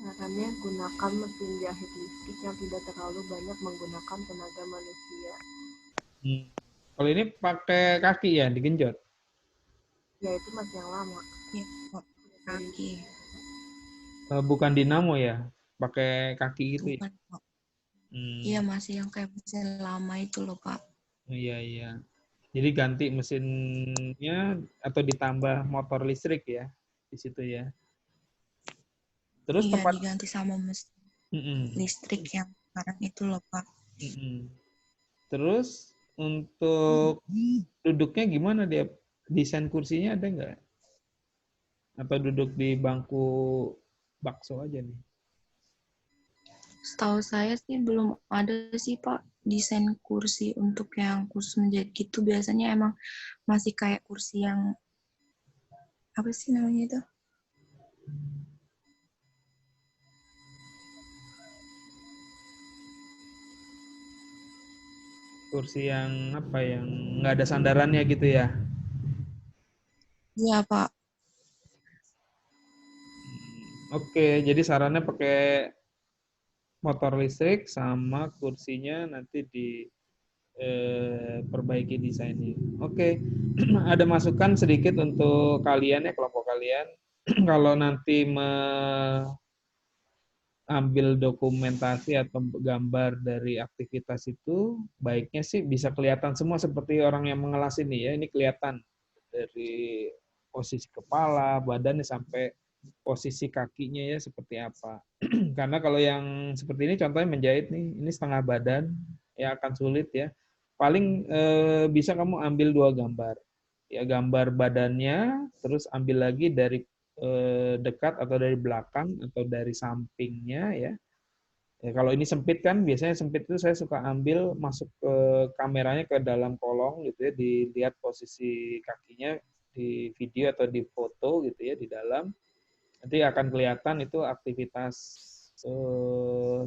Caranya gunakan mesin jahit listrik yang tidak terlalu banyak menggunakan tenaga manusia. Hmm. Kalau ini pakai kaki ya, digenjot? Ya itu masih yang lama. Iya, kok. Kaki. Bukan dinamo ya, pakai kaki gitu ya? Bukan, kok. Hmm. Iya, masih yang kayak mesin lama itu loh, Pak. Iya, iya. Jadi ganti mesinnya atau ditambah motor listrik ya di situ ya. Terus Iya, tempat diganti sama mesin Mm-mm, listrik yang sekarang itu loh, Pak. mm-mm. Terus untuk duduknya gimana dia? Desain kursinya ada nggak? Atau duduk di bangku bakso aja nih? Setahu saya sih belum ada sih, Pak, desain kursi untuk yang kursus menjahit gitu. Biasanya emang masih kayak kursi yang apa sih namanya itu? Kursi yang apa yang nggak ada sandarannya gitu ya? Iya, Pak. Oke, jadi sarannya pakai motor listrik sama kursinya nanti perbaiki desainnya. Oke, ada masukan sedikit untuk kalian ya, kelompok kalian. Kalau nanti ambil dokumentasi atau gambar dari aktivitas itu, baiknya sih bisa kelihatan semua seperti orang yang mengelas ini ya. Ini kelihatan dari posisi kepala, badannya sampai posisi kakinya ya seperti apa. Karena kalau yang seperti ini contohnya menjahit nih, ini setengah badan, ya akan sulit ya. Paling bisa kamu ambil 2 gambar. Ya gambar badannya, terus ambil lagi dari dekat atau dari belakang atau dari sampingnya ya. Ya, kalau ini sempit kan, biasanya sempit itu saya suka ambil masuk ke kameranya ke dalam kolong gitu ya, dilihat posisi kakinya di video atau di foto gitu ya di dalam. Nanti akan kelihatan itu aktivitas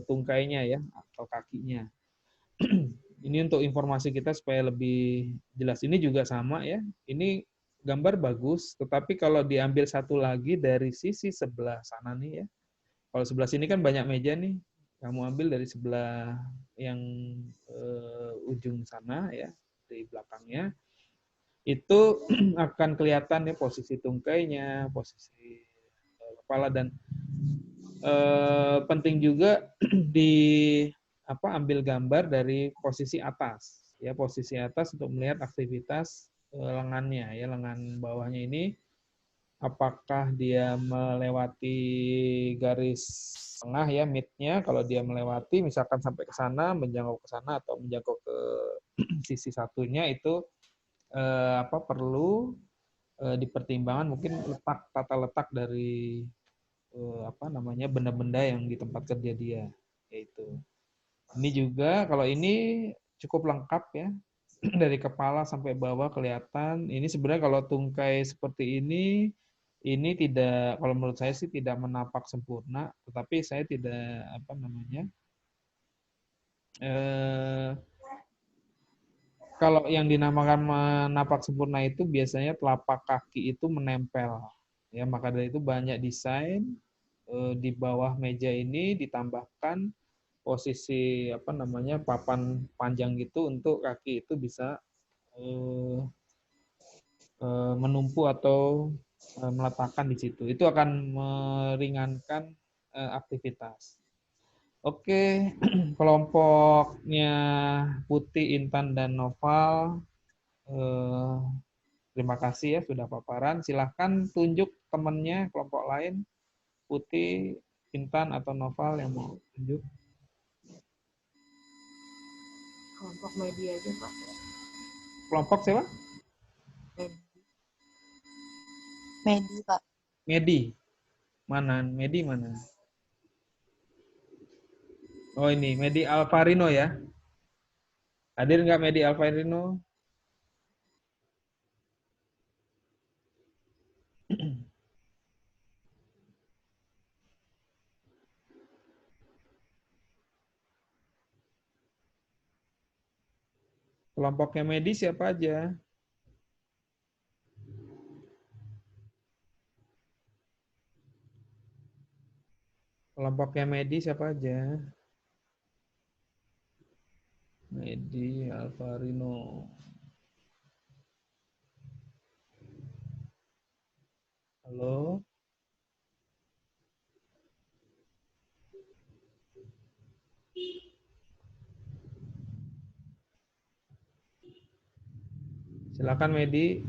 tungkainya ya atau kakinya. Ini untuk informasi kita supaya lebih jelas. Ini juga sama ya. Ini gambar bagus, tetapi kalau diambil satu lagi dari sisi sebelah sana nih ya. Kalau sebelah sini kan banyak meja nih. Kamu ambil dari sebelah yang ujung sana ya, di belakangnya. Itu akan kelihatan ya posisi tungkainya, posisi kepala dan penting juga di ambil gambar dari posisi atas ya, posisi atas untuk melihat aktivitas lengannya ya, lengan bawahnya ini apakah dia melewati garis tengah ya, mid-nya kalau dia melewati misalkan sampai ke sana, menjangkau ke sana atau menjangkau ke sisi satunya itu perlu dipertimbangkan mungkin tata letak dari benda-benda yang di tempat kerja dia, yaitu. Ini juga kalau ini cukup lengkap ya, dari kepala sampai bawah kelihatan. Ini sebenarnya kalau tungkai seperti ini tidak, kalau menurut saya sih tidak menapak sempurna, tetapi saya tidak kalau yang dinamakan menapak sempurna itu biasanya telapak kaki itu menempel. Ya, maka dari itu banyak desain di bawah meja ini ditambahkan posisi papan panjang gitu untuk kaki itu bisa menumpu atau meletakkan di situ. Itu akan meringankan aktivitas. Oke, kelompoknya Putih, Intan, dan Noval. Terima kasih ya sudah paparan. Silahkan tunjuk temannya, kelompok lain. Putih, Intan, atau Noval yang mau tunjuk. Kelompok media aja, Pak. Kelompok siapa? Medi, Pak. Medi. Mana? Medi mana? Oh ini, Medi Alvarino ya. Hadir nggak Medi Alvarino? Kelompoknya Medi siapa aja? Kelompoknya Medi siapa aja? Medi Alvarino. Halo? Silakan Medi.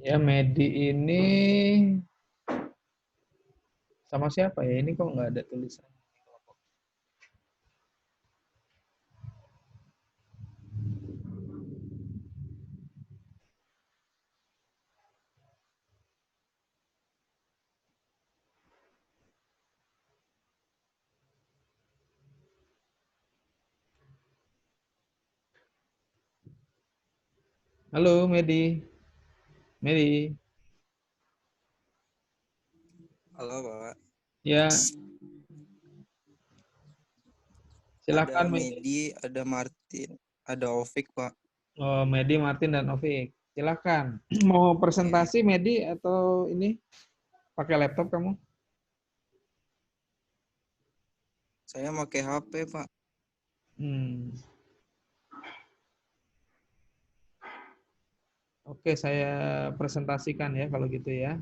Ya, Medi ini sama siapa ya? Ini kok nggak ada tulisan. Halo, Medi. Medi. Halo, Pak. Ya, Ada silakan Medi. Medi, ada Martin, ada Ovik, Pak. Oh, Medi, Martin, dan Ovik. Silakan. Mau presentasi Medi atau ini pakai laptop kamu? Saya pakai HP, Pak. Oke, saya presentasikan ya kalau gitu ya.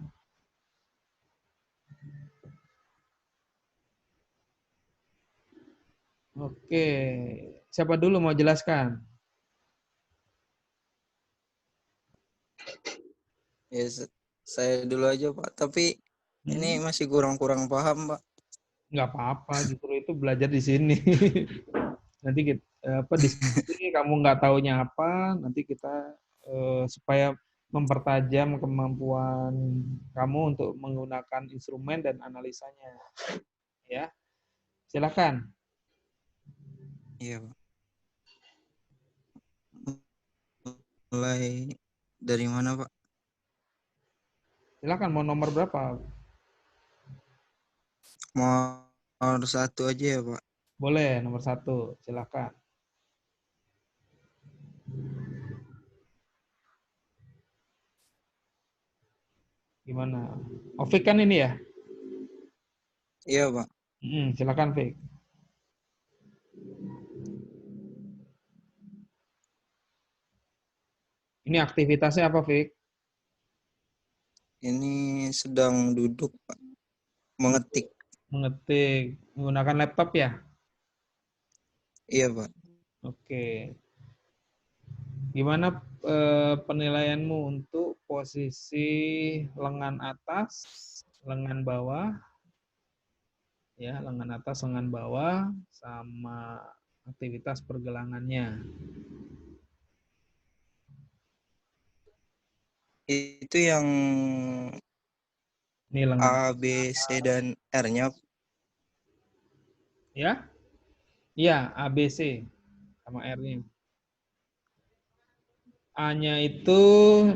Oke, siapa dulu mau jelaskan? Ya, saya dulu aja, Pak. Tapi ini masih kurang-kurang paham, Pak. Nggak apa-apa, justru itu belajar di sini. Nanti kita diskusi, kamu nggak taunya apa, nanti kita supaya mempertajam kemampuan kamu untuk menggunakan instrumen dan analisanya. Ya, silakan. Iya, Pak. Mulai dari mana, Pak? Silakan, mau nomor berapa? Mau nomor 1 aja ya, Pak? Boleh, nomor 1, silakan. Gimana? Ovik kan ini ya? Iya, Pak. Silakan, Fik. Ini aktivitasnya apa, Fik? Ini sedang duduk, Pak. Mengetik. Mengetik. Menggunakan laptop ya? Iya, Pak. Oke. Gimana penilaianmu untuk posisi lengan atas, lengan bawah, ya, lengan atas, lengan bawah, sama aktivitas pergelangannya? Itu yang Ini lengan, A, B, C, dan R-nya. ya? Iya, A, B, C sama R-nya. A-nya itu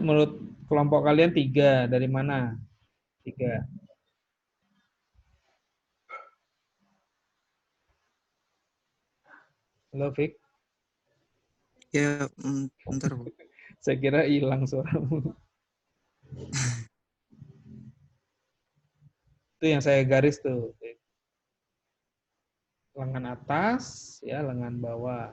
menurut kelompok kalian 3. Dari mana? 3. Halo, Fik. Ya, bentar, Pak. Saya kira hilang suaramu. Itu yang saya garis tuh. Lengan atas, ya, lengan bawah.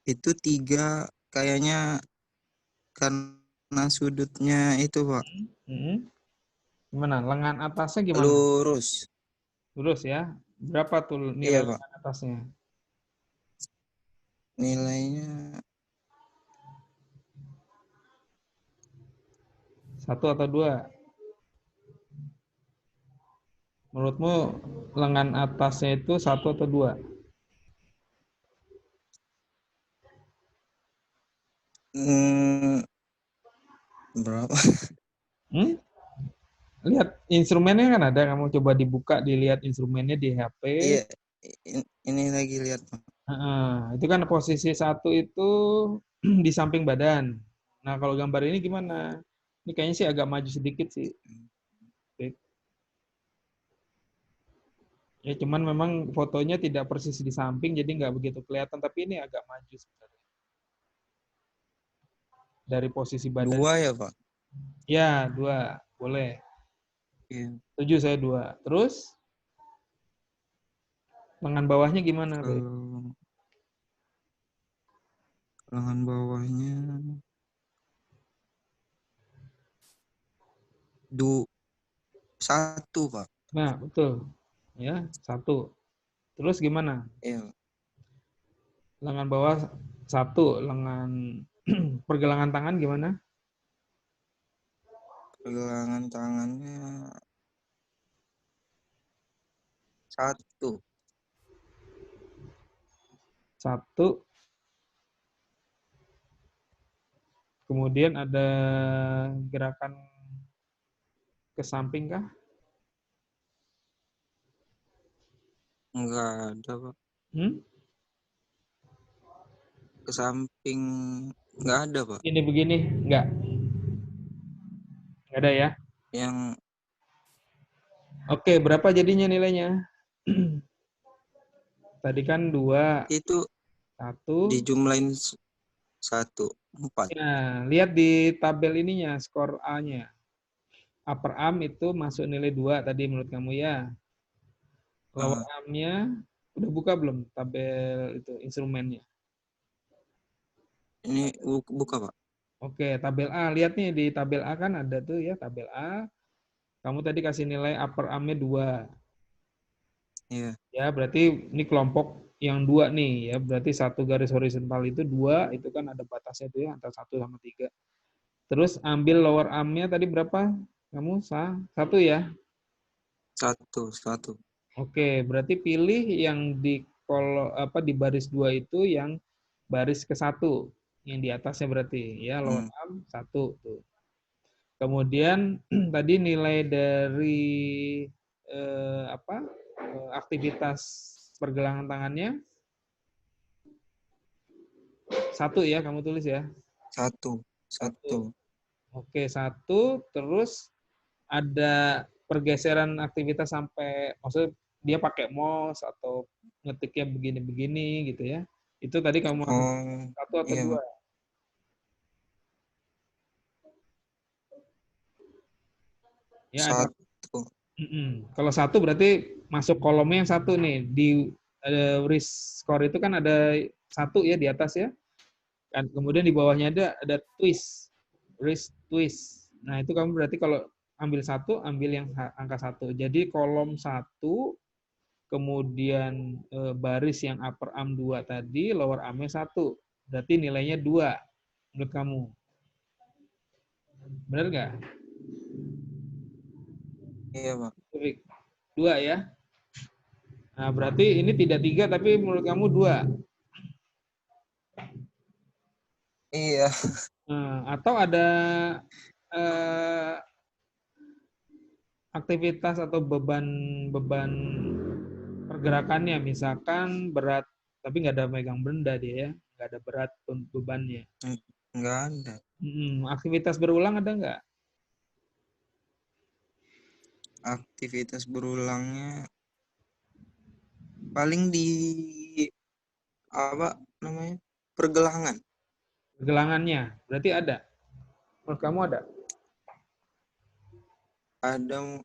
Itu 3 kayaknya karena sudutnya itu, Pak. Gimana? Lengan atasnya gimana? Lurus. Lurus ya. Berapa tuh nilai Iya, Pak. lengan atasnya? Nilainya 1 atau 2? Menurutmu lengan atasnya itu 1 atau 2? berapa? Lihat instrumennya kan ada, kamu coba dibuka, dilihat instrumennya di HP. Iya, ini lagi lihat, Pak. Itu kan posisi 1 itu di samping badan. Nah, kalau gambar ini gimana? Ini kayaknya sih agak maju sedikit sih. Ya, cuman memang fotonya tidak persis di samping, jadi nggak begitu kelihatan. Tapi ini agak maju sebenarnya. Dari posisi badan. 2 ya, Pak? Ya, 2. Boleh. Iya. 7 saya 2. Terus? Lengan bawahnya gimana, Pak? Lengan bawahnya 1, Pak. Nah, betul. Ya, 1. Terus gimana? Iya. Lengan bawah 1, lengan pergelangan tangan gimana? Pergelangan tangannya 1. 1. Kemudian ada gerakan ke samping kah? Enggak ada, Pak. Ke samping enggak ada, Pak. Ini begini, enggak? Enggak ada ya? Yang Oke, berapa jadinya nilainya? Tadi kan 2. itu 1. dijumlahin 1, 4. Nah, lihat di tabel ininya, skor A-nya. Upper arm itu masuk nilai 2 tadi menurut kamu ya. Lower arm-nya udah buka belum tabel itu instrumennya? Ini buka, Pak. Oke, tabel A. Lihat nih di tabel A kan ada tuh ya, tabel A. Kamu tadi kasih nilai upper arm-nya 2. Iya. Ya, berarti ini kelompok yang 2 nih ya. Berarti 1 garis horizontal itu 2, itu kan ada batasnya tuh ya, antara 1 sama 3. Terus ambil lower arm-nya tadi berapa? Kamu 1 ya? 1. Oke, berarti pilih yang di di baris 2 itu yang baris ke-1, yang di atasnya berarti ya, lower arm 1 tuh. Kemudian tadi nilai dari aktivitas pergelangan tangannya 1 ya, kamu tulis ya. 1. Oke, 1. Terus ada pergeseran aktivitas sampai, maksudnya dia pakai mouse atau ngetiknya begini-begini gitu ya. Itu tadi kamu 1 atau 2? Ya, 1. Kalau 1 berarti masuk kolomnya yang 1 nih. Di risk score itu kan ada 1 ya di atas ya. Kan kemudian di bawahnya ada twist, wrist twist. Nah, itu kamu berarti kalau ambil satu, ambil yang angka 1. Jadi kolom 1, kemudian baris yang upper arm 2 tadi, lower armnya 1. Berarti nilainya 2 menurut kamu. Benar nggak? Iya, Pak. 2 ya. Nah, berarti ini tidak 3, tapi menurut kamu 2. Iya. Nah, atau ada aktivitas atau beban pergerakannya, misalkan berat, tapi nggak ada megang benda dia ya, nggak ada berat bebannya. Nggak ada. Aktivitas berulang ada nggak? Aktivitas berulangnya paling di apa namanya? Pergelangan. Pergelangannya, berarti ada. Menurut kamu ada? Ada.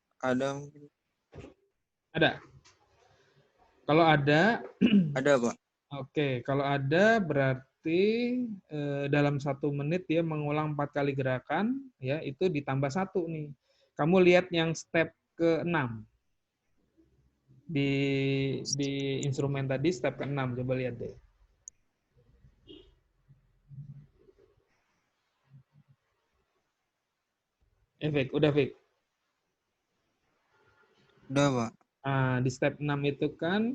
Ada. Kalau ada, Ada, Pak. oke. Kalau ada berarti dalam 1 menit dia mengulang 4 kali gerakan, ya itu ditambah 1 nih. Kamu lihat yang step ke-6 di instrumen tadi, step ke-6, coba lihat deh. Fik, udah Fik. Udah, Pak. Nah, di step 6 itu kan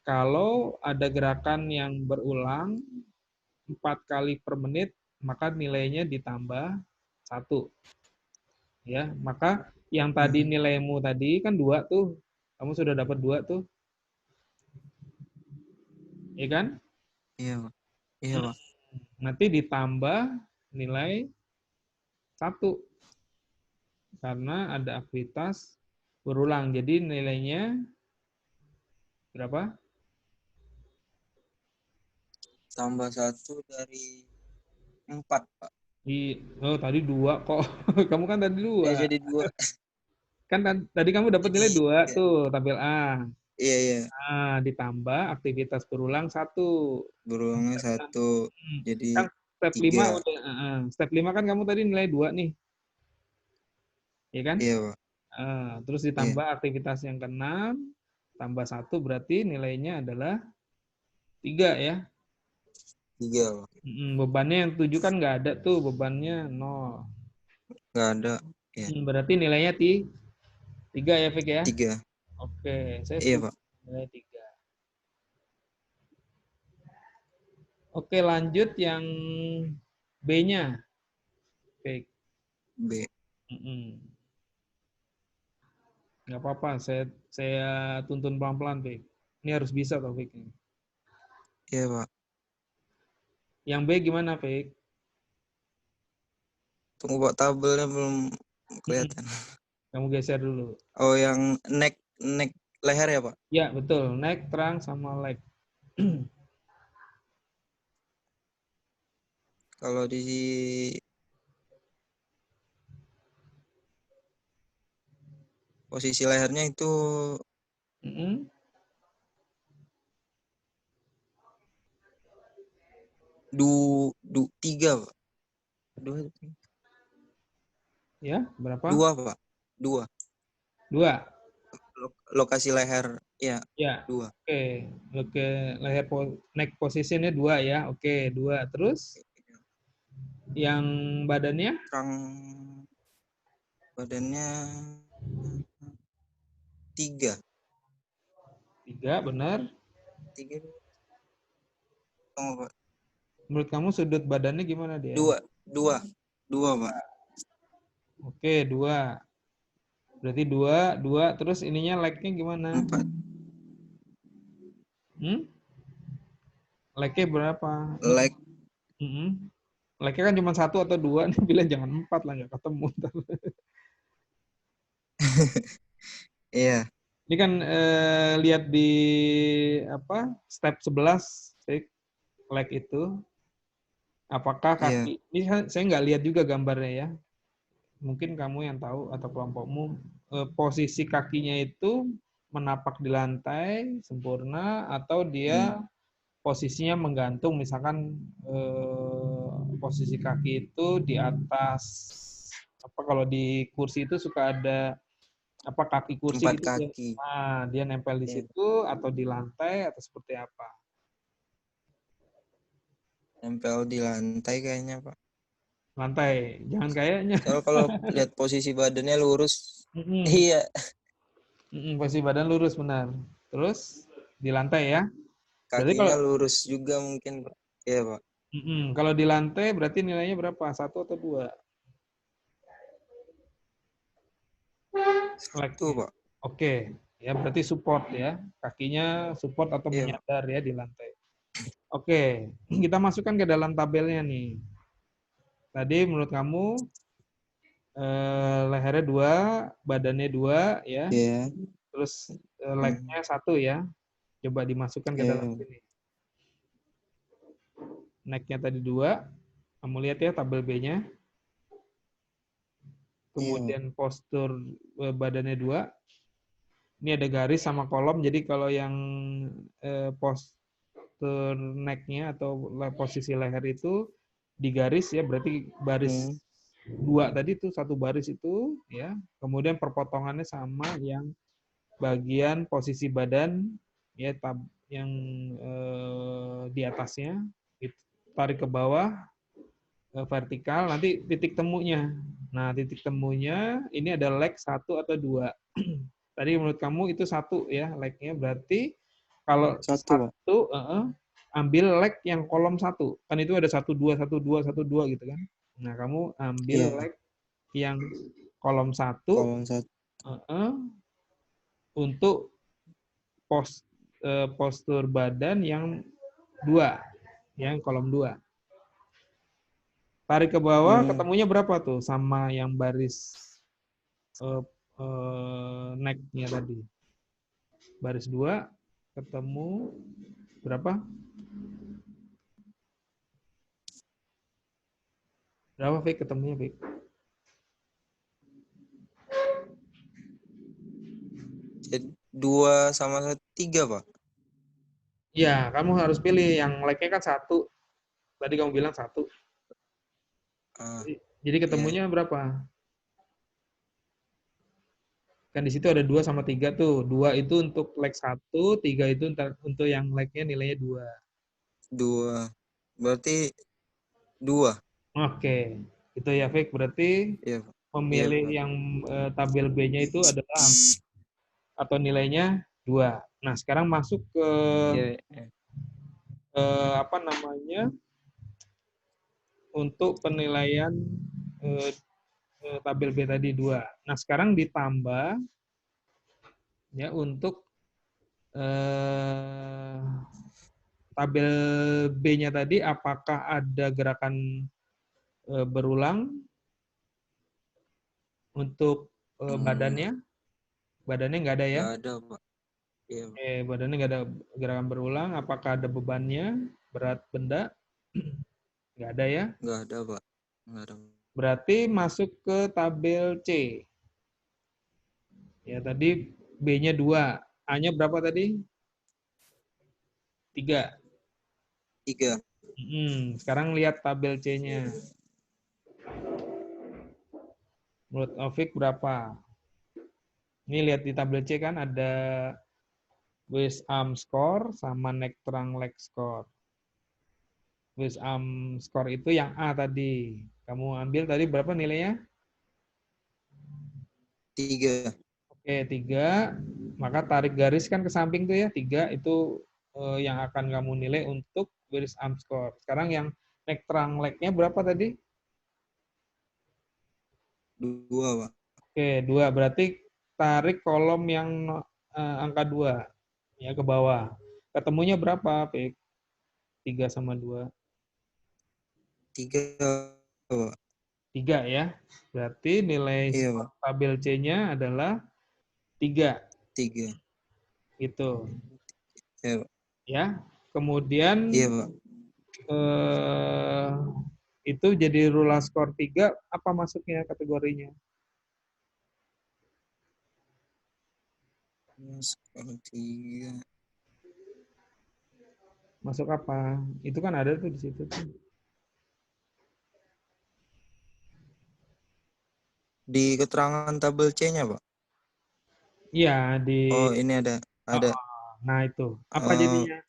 kalau ada gerakan yang berulang 4 kali per menit, maka nilainya ditambah 1. Ya, maka yang tadi nilaimu tadi kan 2 tuh. Kamu sudah dapat 2 tuh. Iya kan? Iya, Pak. Iya, Pak. Nanti ditambah nilai 1. Karena ada aktivitas berulang. Jadi nilainya berapa? Tambah 1 dari 4, Pak. Oh, tadi 2 kok. Kamu kan tadi 2. Ya, jadi 2. Kan tadi kamu dapat nilai 2 iya. tuh, tabel A. Iya, iya. Nah, ditambah aktivitas berulang 1. Berulangnya 1. Jadi Kan step 5 3. udah, step 5 kan kamu tadi nilai 2 nih. Iya kan? Iya, Pak. Terus ditambah aktivitas yang ke-6, tambah 1 berarti nilainya adalah 3 ya. 3, Pak. Bebannya yang 7 kan nggak ada tuh, bebannya 0. Nggak ada. Ya. Berarti nilainya 3 ya, Fik ya? 3. Oke, saya Iya, setuju. Pak. Nilai 3. Oke, lanjut yang B-nya. Fik. B. Nggak apa-apa, saya tuntun pelan-pelan, Fik. Ini harus bisa, Taufik. Iya, Pak. Yang B gimana, Fik? Tunggu, Pak, tabelnya belum kelihatan. Kamu geser dulu. Oh, yang neck leher ya, Pak? Ya, betul. Neck, trunk, sama leg. Kalau di posisi lehernya itu 3, Pak. 2. Ya, berapa? 2, Pak. 2. Lokasi leher, ya. Ya. 2. Oke, leher neck positionnya 2 ya. Oke, 2. Terus yang badannya? Badannya 3. 3, benar. 3. Tunggu, Pak. Menurut kamu sudut badannya gimana dia? 2, Pak. Oke, 2. Berarti 2. Terus ininya leg-nya gimana? 4. Leg-nya berapa? Leg. Leg-nya kan cuma 1 atau 2. Nih bilang jangan 4 lah, nggak ketemu. Iya. Ini kan lihat di step 11 leg itu. Apakah kaki, ini saya nggak lihat juga gambarnya ya. Mungkin kamu yang tahu atau kelompokmu, posisi kakinya itu menapak di lantai sempurna atau dia posisinya menggantung, misalkan posisi kaki itu di atas, apa kalau di kursi itu suka ada apa kaki kursi Empat gitu dia. kaki. Nah, dia nempel di Iya. situ atau di lantai atau seperti apa? Nempel di lantai kayaknya, Pak. Lantai, jangan kayaknya. Soalnya kalau lihat posisi badannya lurus. Mm-mm. Iya, Posisi badan lurus benar. Terus di lantai ya. Berarti kalau kakinya lurus juga mungkin, Pak. Iya, Pak. kalau di lantai berarti nilainya berapa? 1 atau 2? Itu, Pak. Oke, ya berarti support ya. Kakinya support atau Iya, Pak. menyandar ya di lantai. Oke, kita masukkan ke dalam tabelnya nih. Tadi menurut kamu lehernya 2, badannya 2 ya. Iya. Terus leg-nya 1 ya. Coba dimasukkan ke dalam Iya. sini. Neck-nya tadi 2. Kamu lihat ya tabel B-nya. Kemudian postur badannya 2. Ini ada garis sama kolom. Jadi kalau yang postur neck-nya atau posisi leher itu di garis ya, berarti baris 2 tadi itu 1 baris itu ya. Kemudian perpotongannya sama yang bagian posisi badan ya yang di atasnya tarik ke bawah vertikal, nanti titik temunya. Nah, titik temunya ini ada leg 1 atau 2. Tadi menurut kamu itu 1 ya leg-nya, berarti kalau 1 ambil leg yang kolom 1. Kan itu ada 1 2 1 2 1 2 gitu kan. Nah, kamu ambil leg yang kolom 1 untuk postur badan yang 2, yang kolom 2. Tarik ke bawah, ketemunya berapa tuh sama yang baris neck-nya tadi? Baris 2 ketemu berapa? Berapa, Fik, ketemunya, Fik? Jadi 2 sama 3, Pak. Ya, kamu harus pilih yang leg-nya kan 1. Tadi kamu bilang 1. Jadi ketemunya berapa? Kan di situ ada 2 sama 3 tuh. 2 itu untuk leg 1, 3 itu untuk yang leg-nya nilainya 2. 2. Berarti 2. Oke. Itu ya, Fik. Berarti memilih yang tabel B-nya itu adalah atau nilainya 2. Nah, sekarang masuk ke apa namanya? Untuk penilaian tabel B tadi 2. Nah, sekarang ditambah ya untuk tabel B-nya tadi apakah ada gerakan berulang untuk badannya? Badannya nggak ada ya? Nggak ada, Pak. Iya. Badannya nggak ada gerakan berulang. Apakah ada bebannya? Berat benda? Nggak ada ya? Nggak ada, Pak. Nggak ada. Berarti masuk ke tabel C. Ya, tadi B-nya 2. A-nya berapa tadi? 3. 3. Sekarang lihat tabel C-nya. Menurut Ovik berapa? Ini lihat di tabel C kan ada waist arm score sama neck trunk leg score. Waist arm score itu yang A tadi. Kamu ambil tadi berapa nilainya? 3. Oke, 3. Maka tarik garis kan ke samping tuh ya. 3 itu yang akan kamu nilai untuk waist arm score. Sekarang yang neck trunk leg-nya berapa tadi? 2, Pak. Oke, 2. Berarti tarik kolom yang angka 2 ya ke bawah. Ketemunya berapa, Pik? 3 sama 2. 3, Pak. 3 ya. Berarti nilai tabel C-nya adalah 3. 3. Gitu. Iya, Pak. Ya. Kemudian Pak. itu jadi rula skor 3, apa masuknya kategorinya? Skor 3. Masuk apa? Itu kan ada tuh di situ tuh. Di keterangan tabel C-nya, Pak. Iya, di Oh, ini ada. oh, Ada. nah itu. Apa Eh, jadinya?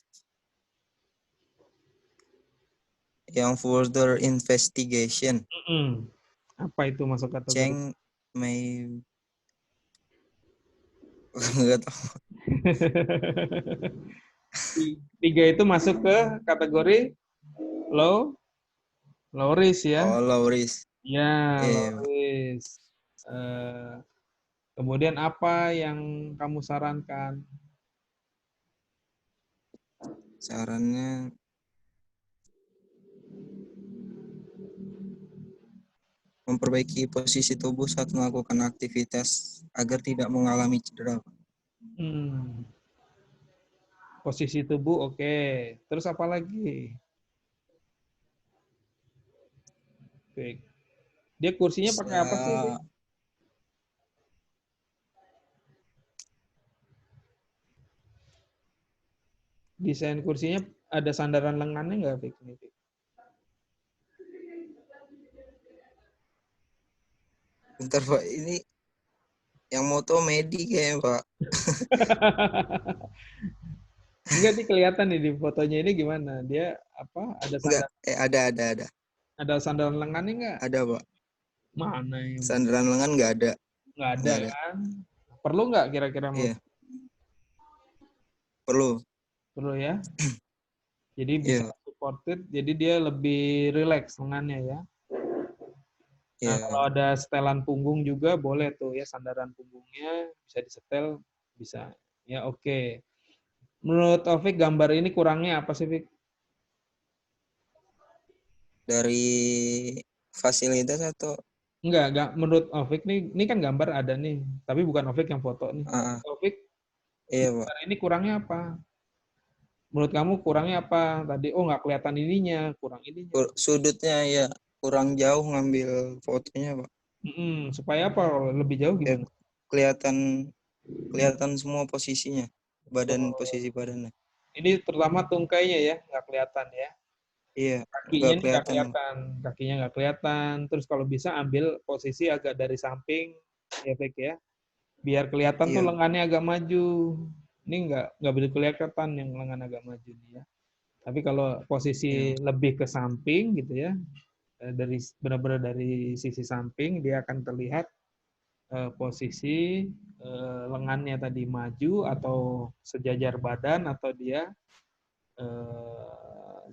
yang further investigation. Mm-mm. Apa itu masuk kategori? Cheng may nggak tahu. Tiga itu masuk ke kategori low low risk ya. Oh, low risk. Ya, low Iya, Pak. risk. Kemudian apa yang kamu sarankan? Sarannya memperbaiki posisi tubuh saat melakukan aktivitas agar tidak mengalami cedera. Hmm, posisi tubuh oke. Terus apa lagi? Baik. Dia kursinya pakai apa sih, Fik? Bisa Desain kursinya ada sandaran lengannya nggak, Fik? Ini, Fik? bentar, Pak. Ini yang moto Medi kayaknya, Pak. Enggak nih kelihatan nih di fotonya ini gimana? Dia apa? Enggak, ada. Ada sandaran lengannya nggak? Ada, Pak. Mana yang Sandaran lengan nggak ada. nggak ada Nggak ada. kan? Perlu nggak kira-kira mau? Iya, perlu. Perlu ya. Jadi bisa Iya, supported, jadi dia lebih rileks lengannya ya. Nah, kalau iya. ada setelan punggung juga boleh tuh ya, sandaran punggungnya bisa disetel, bisa. Ya oke. Menurut Taufik gambar ini kurangnya apa sih, Fik? Dari fasilitas atau Enggak, menurut Taufik nih, ini kan gambar ada nih, tapi bukan Taufik yang foto nih. ah, Taufik, iya, Pak. gambar ini kurangnya apa? Menurut kamu kurangnya apa? Tadi, oh nggak kelihatan ininya, kurang ininya. Sudutnya ya kurang jauh ngambil fotonya, Pak. Supaya apa? Kalau lebih jauh Ya, gimana? kelihatan kelihatan semua posisinya. Oh, Posisi badannya. ini terutama tungkainya ya, nggak kelihatan ya. Iya, Kakinya nggak ini nggak kelihatan. kelihatan, kakinya nggak kelihatan. Terus kalau bisa ambil posisi agak dari samping, ya Fik ya, biar kelihatan tuh Iya, lengannya agak maju. Ini nggak begitu kelihatan yang lengan agak maju nih ya. Tapi kalau iya. posisi lebih ke samping gitu ya, dari benar-benar dari sisi samping dia akan terlihat posisi lengannya tadi maju atau sejajar badan atau dia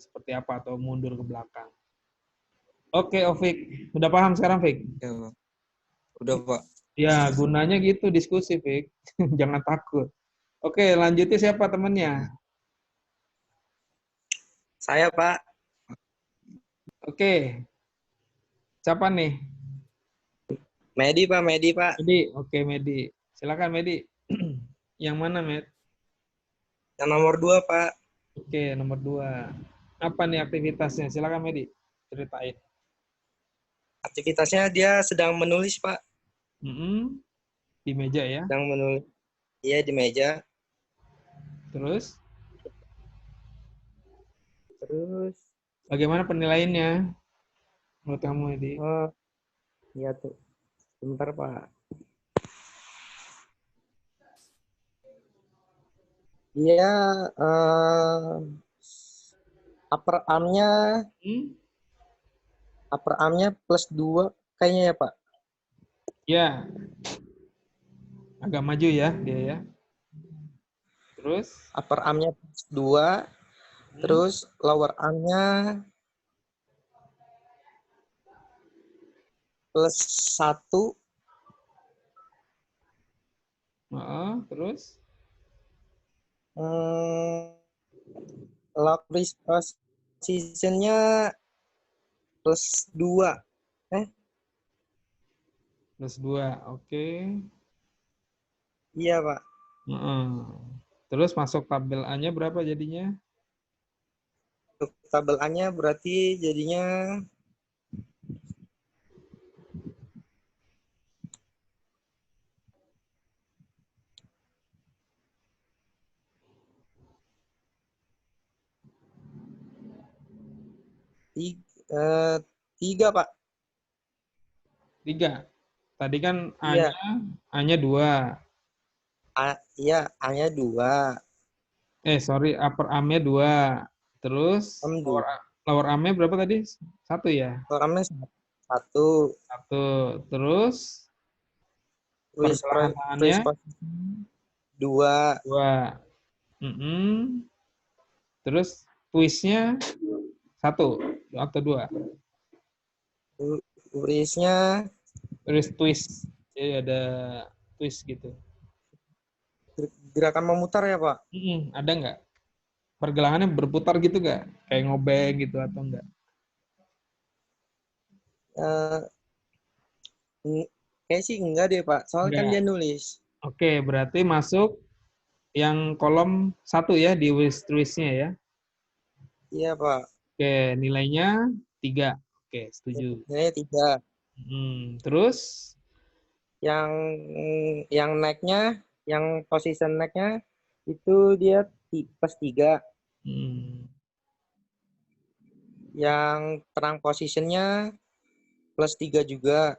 seperti apa atau mundur ke belakang. Oke, Ovik. Udah paham sekarang, Fik? Iya, Pak. Udah, Pak. Ya, gunanya gitu diskusi, Fik. Jangan takut. Oke, lanjutnya siapa temennya? Saya, Pak. Oke, siapa nih? Medi, Pak. Medi, Pak. Medi. Oke, Medi. Silakan, Medi. Yang mana, Med? Yang nomor 2, Pak. Oke, nomor 2. Apa nih aktivitasnya? Silakan, Medi. Ceritain. Aktivitasnya dia sedang menulis, Pak. Di meja ya. Sedang menulis. Iya, di meja. Terus, Terus, bagaimana penilaiannya menurut kamu, Medi? oh, iya tuh. Bentar, Pak. Dia upper arm-nya Hmm? upper arm-nya +2 kayaknya ya, Pak. Ya, agak maju ya dia ya. Terus, Upper arm-nya +2, terus lower arm-nya +1. terus, Lock wrist position-nya +2. plus 2. Oke. Iya, Pak. Terus masuk tabel A-nya berapa jadinya? Untuk tabel A-nya berarti jadinya Tiga, Pak. 3. Tadi kan Iya. A-nya 2. Iya, A-nya 2. Sorry, upper arm-nya 2. Terus Am 2. lower arm-nya berapa tadi? 1 ya? Orangnya 1. 1. Terus Wrist pergelangan tangannya position 2. 2. Terus twist-nya 1 atau 2? Wrist-nya Wrist twist. Jadi ada twist gitu. gerakan memutar ya, Pak? Ada nggak? Pergelangannya berputar gitu nggak? Kayak ngobeng gitu atau enggak? Kayak sih enggak deh, Pak. Soalnya kan Enggak. dia nulis. Oke, berarti masuk yang kolom 1 ya di wrist twist-nya ya. Iya, Pak. Oke, nilainya 3. Oke, setuju. Nilainya 3. Terus? Yang neck-nya, yang position neck-nya itu dia plus 3. Yang terang position-nya plus 3 juga.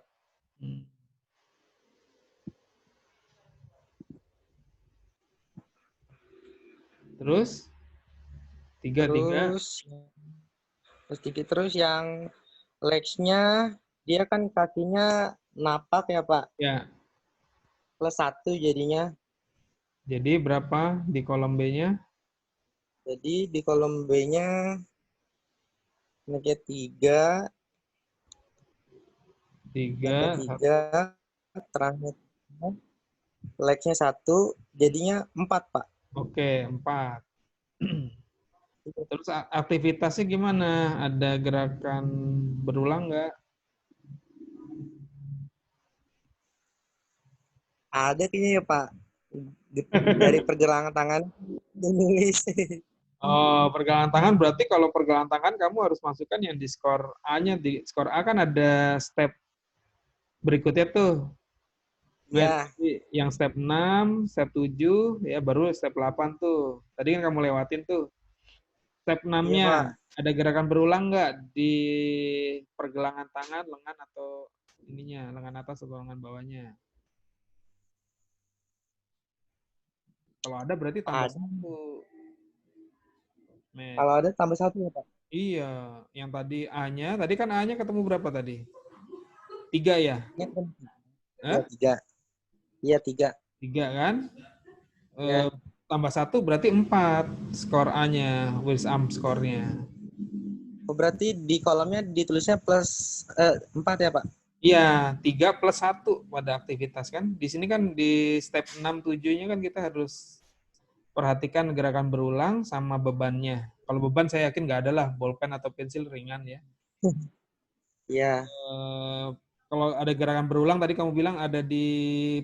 Terus? 3. Terus yang legs-nya, dia kan kakinya napak ya, Pak? Ya. Plus 1 jadinya. Jadi berapa di kolom B-nya? Jadi di kolom B-nya neck-nya 3. 3, terangnya legs-nya 1, jadinya 4, Pak. Oke, 4. Terus aktivitasnya gimana? Ada gerakan berulang nggak? Ada kayaknya ya, Pak. Dari pergelangan tangan nulis. Oh, pergelangan tangan berarti kalau pergelangan tangan kamu harus masukkan yang di skor A-nya. Di skor A kan ada step berikutnya tuh. Ya. Yang step 6, step 7, ya baru step 8 tuh. Tadi kan kamu lewatin tuh. Step 6-nya, ada gerakan berulang nggak di pergelangan tangan, lengan, atau ininya, lengan atas atau lengan bawahnya? Kalau ada berarti tambah 1. Kalau ada tambah 1 ya, Pak? Iya, yang tadi A-nya, tadi kan A-nya ketemu berapa tadi? 3 ya? Ya, 3. Iya, 3. 3 kan? Ya. Tambah 1 berarti 4 skor A-nya, wrist arm skornya. Oh, berarti di kolomnya ditulisnya plus 4 ya, Pak? Iya, 3 plus 1 pada aktivitas kan. Di sini kan di step 6, 7-nya kan kita harus perhatikan gerakan berulang sama bebannya. Kalau beban saya yakin nggak ada lah, bolpen atau pensil ringan ya. Iya. Kalau ada gerakan berulang, tadi kamu bilang ada di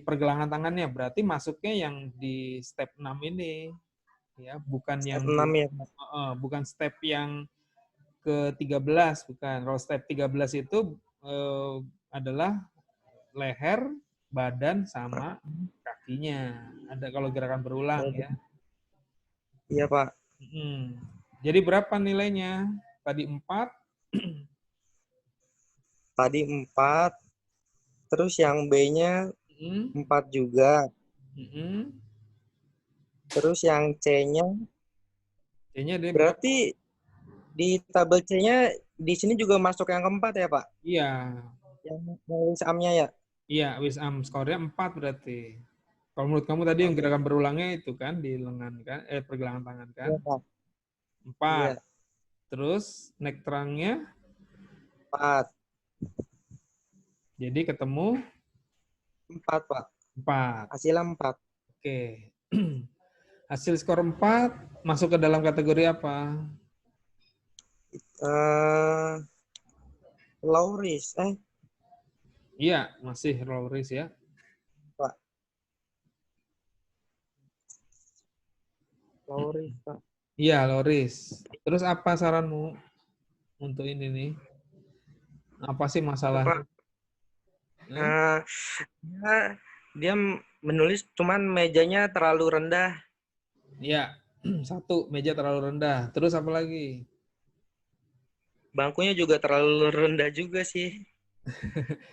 pergelangan tangannya, berarti masuknya yang di step 6 ini. Ya, bukan Step yang 6 ya, Pak? Bukan step yang ke-13, bukan. Kalau step 13 itu adalah leher, badan, sama kakinya. Ada kalau gerakan berulang ya. Iya, Pak. Jadi berapa nilainya? Tadi 4. Tadi 4. Terus yang B-nya 4 juga. Terus yang C-nya berarti di tabel C-nya di sini juga masuk yang keempat ya, Pak? Iya. Yang wrist arm-nya ya? Iya, wrist arm skornya 4 berarti. Kalau menurut kamu tadi yang gerakan berulangnya itu kan di lengan kan, pergelangan tangan kan? Iya, Pak. 4. Iya. Terus neck trunk-nya 4. Jadi ketemu 4, Pak. 4. Hasilnya 4. Oke. Hasil skor 4 masuk ke dalam kategori apa? Low risk. Iya, masih low risk ya. Pak. Low risk, Pak. Iya, low risk. Terus apa saranmu untuk ini nih? Apa sih masalah? Dia menulis cuman mejanya terlalu rendah. Iya, 1, meja terlalu rendah. Terus apa lagi? bangkunya juga terlalu rendah juga sih.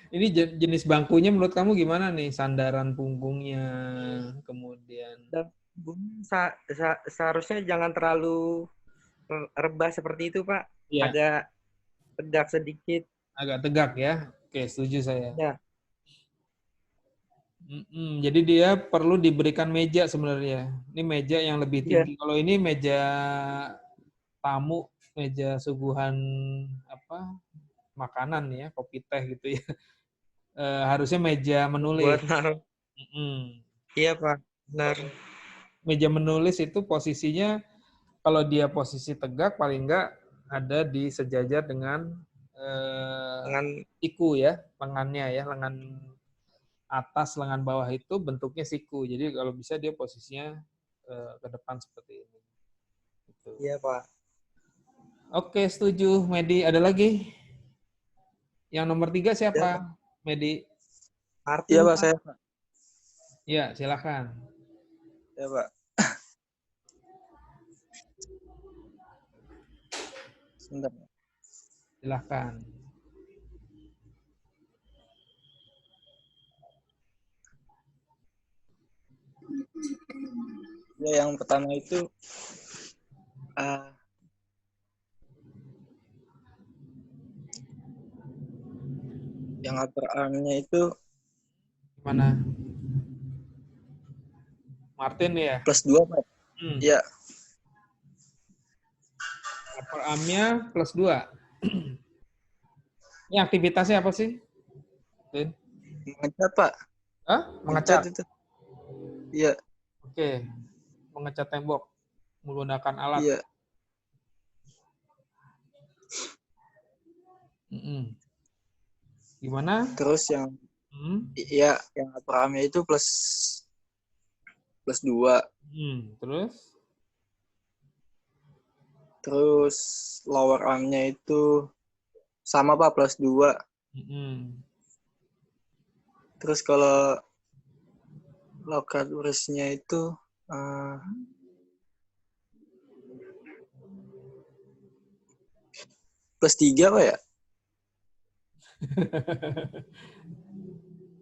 Ini jenis bangkunya menurut kamu gimana nih? Sandaran punggungnya, kemudian Dan seharusnya jangan terlalu rebah seperti itu, Pak. ya Agak tegak sedikit. agak tegak ya. Oke, setuju saya. Ya, Jadi dia perlu diberikan meja sebenarnya. Ini meja yang lebih iya. tinggi. Kalau ini meja tamu, meja suguhan apa makanan ya, kopi teh gitu ya. Harusnya meja menulis. Buat naruh. Mm-mm. Iya, Pak. Benar. Meja menulis itu posisinya kalau dia posisi tegak paling enggak ada di sejajar dengan Dengan siku ya, lengannya ya, lengan atas, lengan bawah itu bentuknya siku. Jadi kalau bisa dia posisinya ke depan seperti ini. Gitu. iya, Pak. Oke, setuju, Medi. Ada lagi? Yang nomor 3 siapa, Medi? Martin, Iya, Pak, saya. Ya, silakan. Ya, Pak. Sebentar. Silakan. Ya, yang pertama itu yang upper arm-nya itu Mana? Martin ya? +2, Pak. Iya. Upper arm-nya +2. Ini aktivitasnya apa sih? Din? Mengecat, Pak. Hah? Mengecat? itu. Iya. Oke. Mengecat tembok. Menggunakan alat. Iya. Gimana? Terus yang iya, yang upper arm-nya itu +2. Terus? Terus lower arm-nya itu sama, Pak, +2. Terus kalau lower wrist-nya itu +3, Pak ya?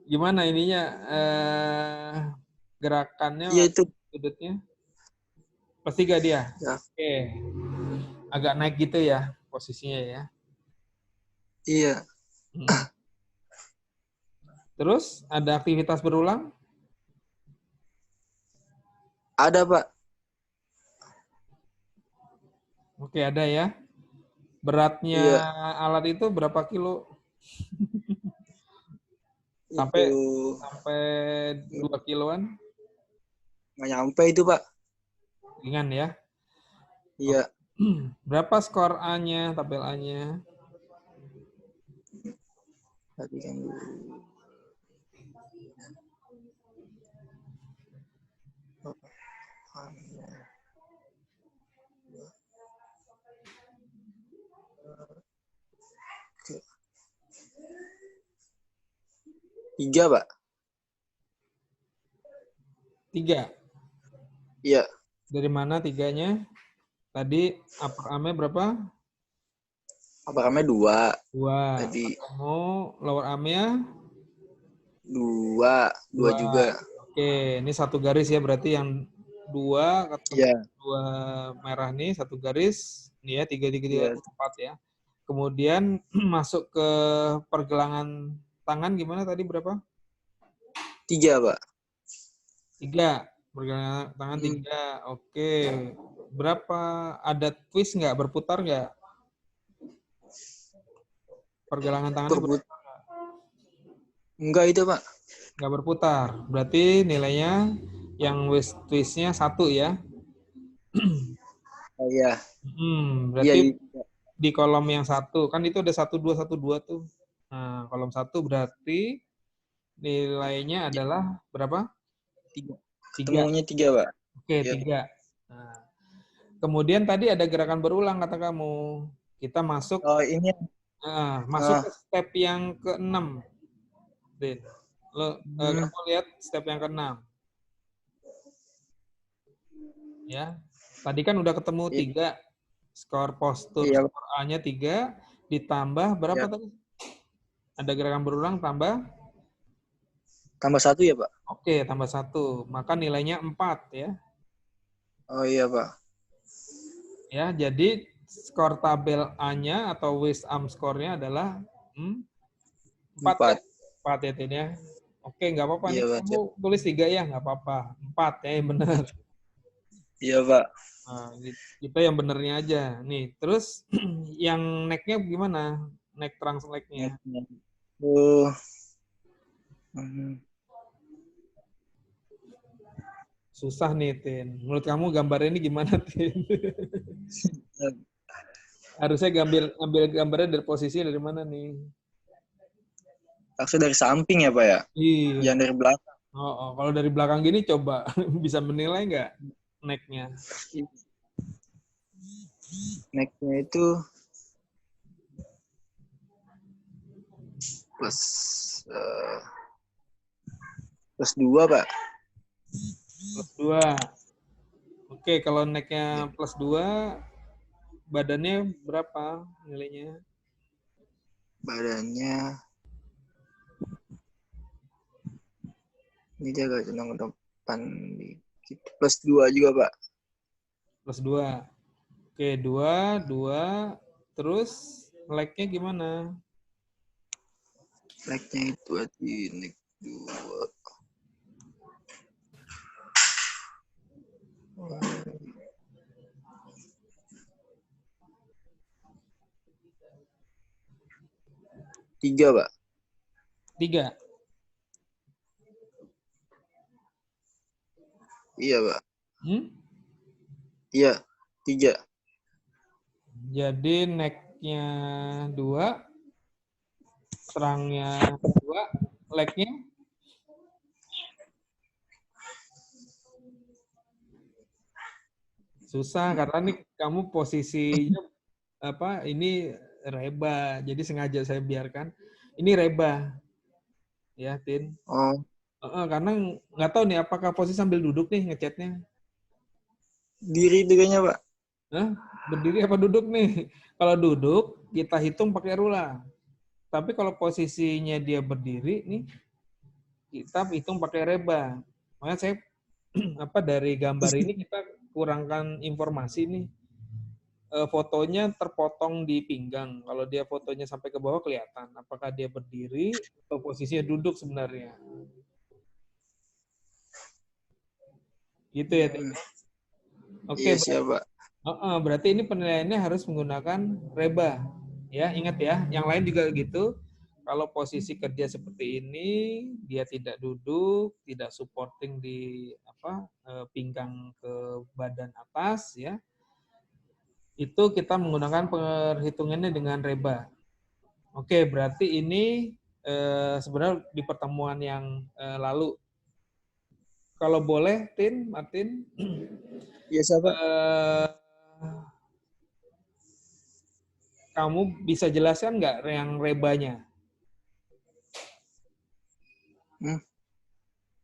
Gimana ininya? Gerakannya? Iya, itu. Sudutnya? +3 dia? Ya. Oke. Agak naik gitu ya posisinya ya? Iya. Terus ada aktivitas berulang? Ada, Pak. Oke, ada ya. Beratnya alat itu berapa kilo? Sampai 2 kiloan? Nggak nyampe itu, Pak. Ringan ya? Iya. Berapa skor A-nya, tabel A-nya? Tadi kan dulu. Tiga, Pak. 3. Iya. Dari mana 3-nya? Tadi upper arm-nya berapa? Upper arm-nya 2. 2. Tadi Ketemu lower arm-nya? 2 juga. Oke, ini satu garis ya, berarti yang 2 ketemu 2 merah nih, satu garis. Ini ya, 3, 4 ya. Kemudian masuk ke pergelangan tangan gimana tadi berapa? 3, Pak. 3. Pergelangan tangan 3. Oke. Berapa? Ada twist nggak? Berputar nggak? Pergelangan tangannya berputar nggak? Enggak itu, Pak. Nggak berputar. Berarti nilainya yang twist-nya 1 ya? Oh, iya. Berarti di kolom yang 1. Kan itu ada 1, 2, 1, 2 tuh. Nah, kolom 1 berarti nilainya adalah berapa? 3. Ketemunya 3, Pak. Oke, 3. Nah, kemudian tadi ada gerakan berulang kata kamu. Kita masuk. Oh, ini. Masuk ke step yang ke-6. Din. Kamu lihat step yang ke-6. Ya. Tadi kan udah ketemu 3. Skor postur, skor A-nya 3. ditambah berapa Ya. tadi? Ada gerakan berulang tambah? Tambah 1 ya, Pak? Oke, tambah 1. Maka nilainya 4 ya. Oh iya, Pak. Ya, jadi skor tabel A-nya atau Wisam skornya adalah 4 ya. 4. 4 ya, Tin ya. Oke, nggak apa-apa nih. Iya, Pak. Kamu tulis 3 ya, nggak apa-apa. 4 ya, yang benar. Iya, Pak. Nah, kita yang benernya aja. Nih, terus yang neck-nya gimana? Neck translate-nya. Oh. Susah nih, Tin. Menurut kamu gambarnya ini gimana, Tin? Harusnya ambil gambarnya dari posisi dari mana nih? Harusnya dari samping ya, Pak ya? Iya. Jangan dari belakang. Kalau dari belakang gini coba bisa menilai nggak neck-nya? Neck-nya itu plus 2, Pak. Plus 2. Oke, kalau neck-nya plus 2, badannya berapa nilainya? Badannya ini dia agak cenderung ke depan dikit. Plus 2 juga, Pak. Plus 2. Oke, 2. Terus leg-nya gimana? Leg-nya itu di neck 2. Tiga, Pak. 3. Iya, Pak. Hmm? Iya, 3. Jadi neck-nya 2, serangnya 2, leg-nya susah karena nih kamu posisinya ini reba. Jadi sengaja saya biarkan. Ini reba. Ya, Tin. Oh, Karena nggak tahu nih apakah posisi sambil duduk nih ngechatnya. diri itu kayaknya, Pak. Hah? Berdiri apa duduk nih? Kalau duduk, kita hitung pakai rula. Tapi kalau posisinya dia berdiri nih, kita hitung pakai reba. Makanya saya dari gambar ini kita kurangkan informasi nih. Fotonya terpotong di pinggang. Kalau dia fotonya sampai ke bawah kelihatan. Apakah dia berdiri atau posisinya duduk sebenarnya. Gitu ya, Tim? Oke, Iya, siap, Pak. berarti ini penilaiannya harus menggunakan reba. Ya, ingat ya. Yang lain juga gitu. Kalau posisi kerja seperti ini, dia tidak duduk, tidak supporting di pinggang ke badan atas, ya. Itu kita menggunakan perhitungannya dengan reba. Oke, berarti ini sebenarnya di pertemuan yang lalu. Kalau boleh, Martin. Iya, siapa? Kamu bisa jelaskan nggak yang rebanya?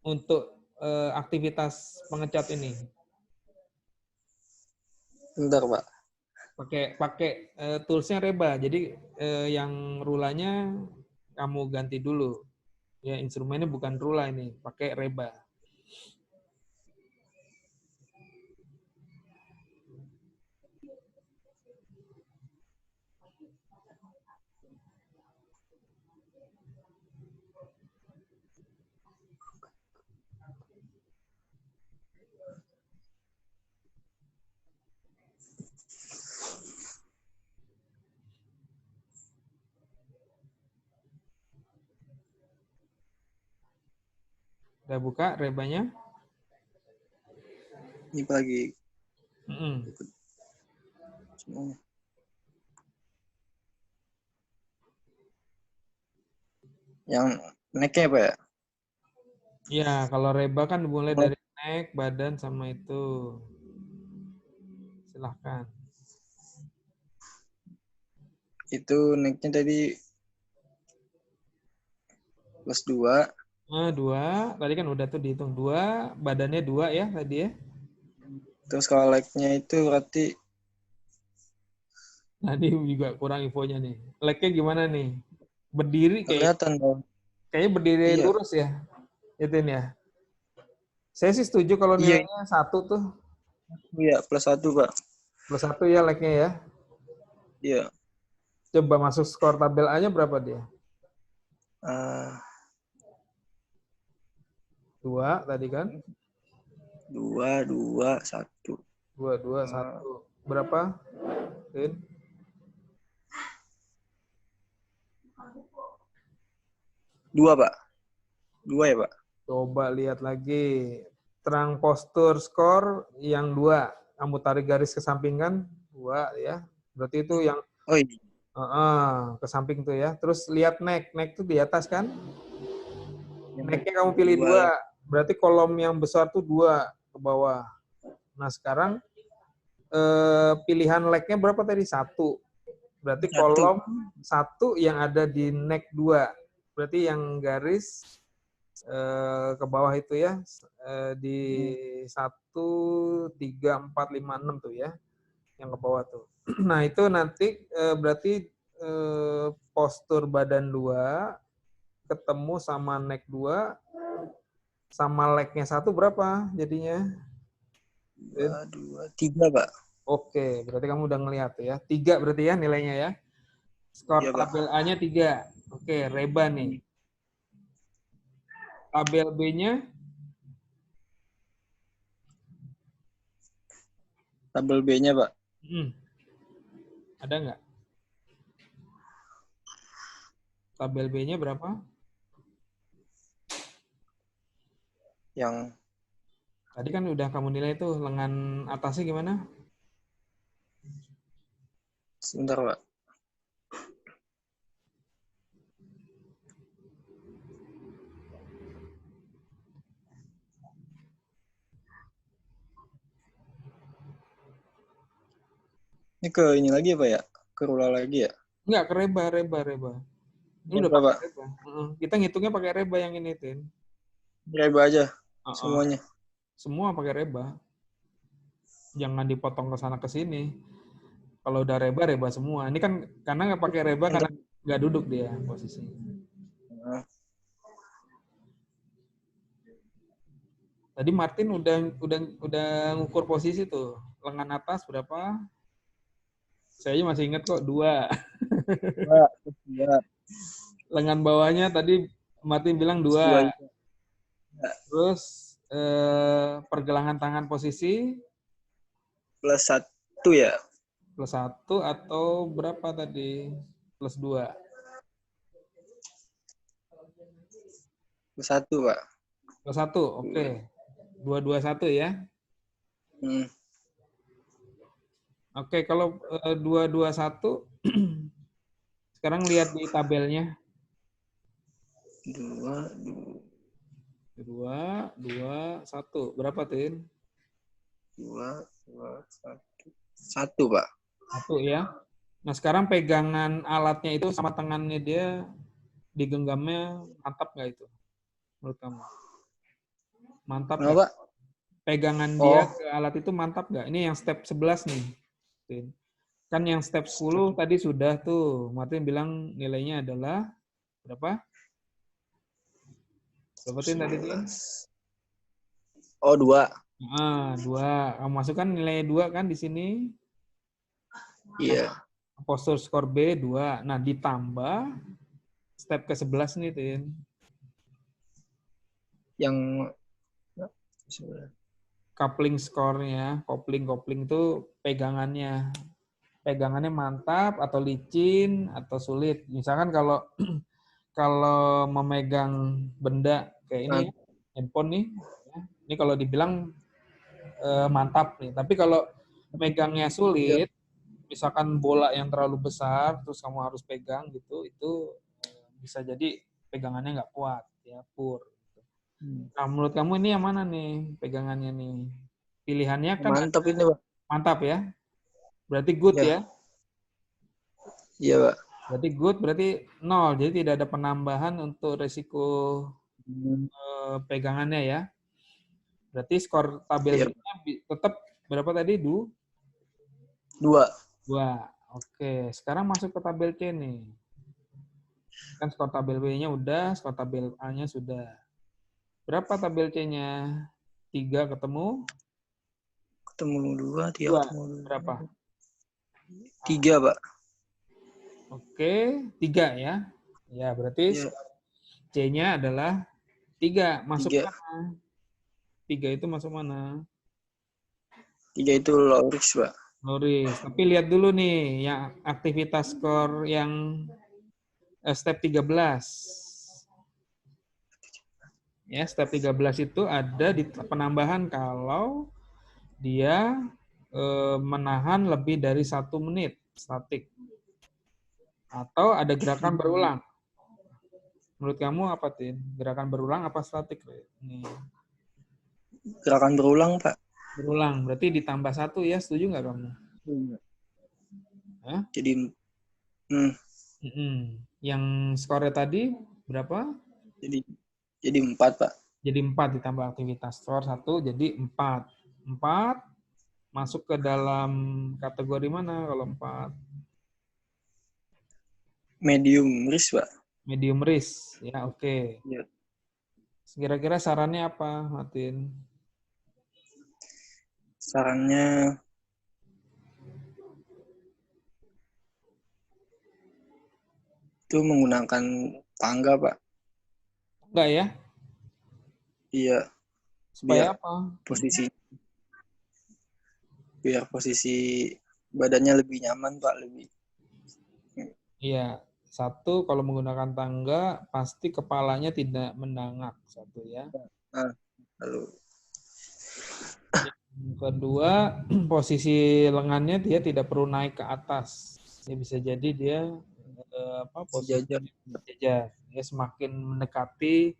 Untuk aktivitas pengecat ini. Bentar, Pak. Pakai toolsnya reba. Jadi yang rulanya kamu ganti dulu. Ya, instrumennya bukan rula ini, pakai reba. Udah buka rebanya? Ini pagi. Semuanya. Yang neck-nya, Pak ya? Ya, kalau reba kan dimulai dari neck, badan, sama itu. Silahkan. Itu neck-nya tadi plus 2. 2. Tadi kan udah tuh dihitung 2. Badannya 2 ya tadi ya. Terus kalau leg-nya itu berarti Nah, ini juga kurang infonya nih. Leg-nya gimana nih? Berdiri Kelihatan dong. kayaknya berdiri Iya. lurus ya. Itu ya. Saya sih setuju kalau Iya. nilainya 1 tuh. Iya, +1, Pak. +1 ya leg-nya ya. Iya. Coba masuk skor tabel A-nya berapa dia? 2 tadi kan? 2, 2, 1. 2, 2, 1. Berapa? Tin? 2, Pak. 2 ya, Pak? Coba lihat lagi. Terang postur skor yang 2. Kamu tarik garis ke samping kan? 2 ya. Berarti itu yang Oh iya. ke samping tuh ya. Terus lihat neck. Neck tuh di atas kan? Neck-nya kamu pilih 2. Berarti kolom yang besar tuh 2 ke bawah. Nah, sekarang pilihan leg-nya berapa tadi? 1. Berarti kolom 1 yang ada di neck 2. Berarti yang garis ke bawah itu ya, di 1, 3, 4, 5, 6 tuh ya, yang ke bawah tuh. Nah, itu nanti berarti postur badan 2 ketemu sama neck 2 sama leg-nya 1 berapa jadinya? 2, 3, Pak. Oke, berarti kamu udah ngelihat tuh ya. 3 berarti ya nilainya ya. Skor Iya, Pak. tabel A-nya 3. Oke, Reba nih. Tabel B-nya? Tabel B-nya, Pak. Ada nggak? Tabel B-nya berapa? Yang Tadi kan udah kamu nilai tuh, lengan atasnya gimana? sebentar, Pak. Ini ke ini lagi ya, Pak ya? Ke rula lagi ya? Enggak, ke Reba. Ini udah Reba, pakai Pak. Reba. Kita ngitungnya pakai Reba yang ini, Tin. Reba aja semuanya. Semua pakai Reba. Jangan dipotong ke sana ke sini. Kalau udah Reba semua. Ini kan karena nggak pakai Reba karena nggak duduk dia posisinya. Tadi Martin udah ngukur posisi tuh. Lengan atas berapa? Saya masih ingat kok 2. Lengan bawahnya tadi Martin bilang 2. Terus pergelangan tangan posisi +1 ya. +1 atau berapa tadi? +2. +1, Pak. +1, oke. 221 ya. Oke, kalau 221 sekarang lihat di tabelnya. 2, 1. Berapa, Tin? 2, 1. 1, Pak. 1 ya. Nah, sekarang pegangan alatnya itu sama tangannya dia digenggamnya mantap nggak itu? Menurut kamu? Mantap nggak? Pak? Pegangan dia ke alat itu mantap nggak? Ini yang step 11 nih. Tin. Kan yang step 10 tadi sudah tuh. Martin bilang nilainya adalah berapa? Berapa Tin tadi, Tin? Oh, 2. 2. Kamu masukkan nilai 2 kan di sini? Iya. Nah, postur skor B 2. Nah, ditambah step ke-11 nih, Tin. Yang Coupling skornya, kopling itu pegangannya. Pegangannya mantap atau licin atau sulit. Misalkan kalau memegang benda kayak ini, handphone nih, ini kalau dibilang mantap nih. Tapi kalau megangnya sulit, misalkan bola yang terlalu besar, terus kamu harus pegang gitu, itu bisa jadi pegangannya nggak kuat, ya pur. Nah, menurut kamu ini yang mana nih pegangannya nih? Pilihannya kan mantap ini, Pak. Mantap ya? Berarti good ya? Iya, Pak. Berarti good, berarti 0. Jadi tidak ada penambahan untuk resiko pegangannya ya. Berarti skor tabel tetap berapa tadi? 2. Oke, sekarang masuk ke tabel C nih. Kan skor tabel B-nya udah, skor tabel A-nya sudah. Berapa tabel C-nya? 3 ketemu? Ketemu 2, 3 2. ketemu 2. Berapa? 3, Pak. Oke, 3 ya. Ya, berarti Ya, C-nya adalah 3. Masuk 3. mana? 3 itu masuk mana? 3 itu Loris, Pak. Loris. Tapi lihat dulu nih, yang aktivitas skor yang step 13. Ya, step 13 itu ada di penambahan kalau dia menahan lebih dari 1 menit statik. Atau ada gerakan berulang. Menurut kamu apa, Tin? Gerakan berulang apa statik? Nih. Gerakan berulang, Pak. Berulang. Berarti ditambah 1 ya, setuju nggak kamu? Hah? Jadi, Yang skornya tadi berapa? jadi 4, Pak. Jadi 4 ditambah aktivitas skor 1 jadi 4. 4 masuk ke dalam kategori mana kalau 4? Medium risk, Pak. Medium risk. Ya, oke. Ya. Kira-kira sarannya apa, Martin? Sarannya itu menggunakan tangga, Pak. Enggak ya? Iya. Supaya Biar apa? biar posisi badannya lebih nyaman, Pak, lebih. Iya. 1, kalau menggunakan tangga, pasti kepalanya tidak mendangak. 1 ya. Nah, lalu Yang kedua, posisi lengannya dia tidak perlu naik ke atas. Ya, bisa jadi dia posisi sejajar. berjajar. Ya, semakin mendekati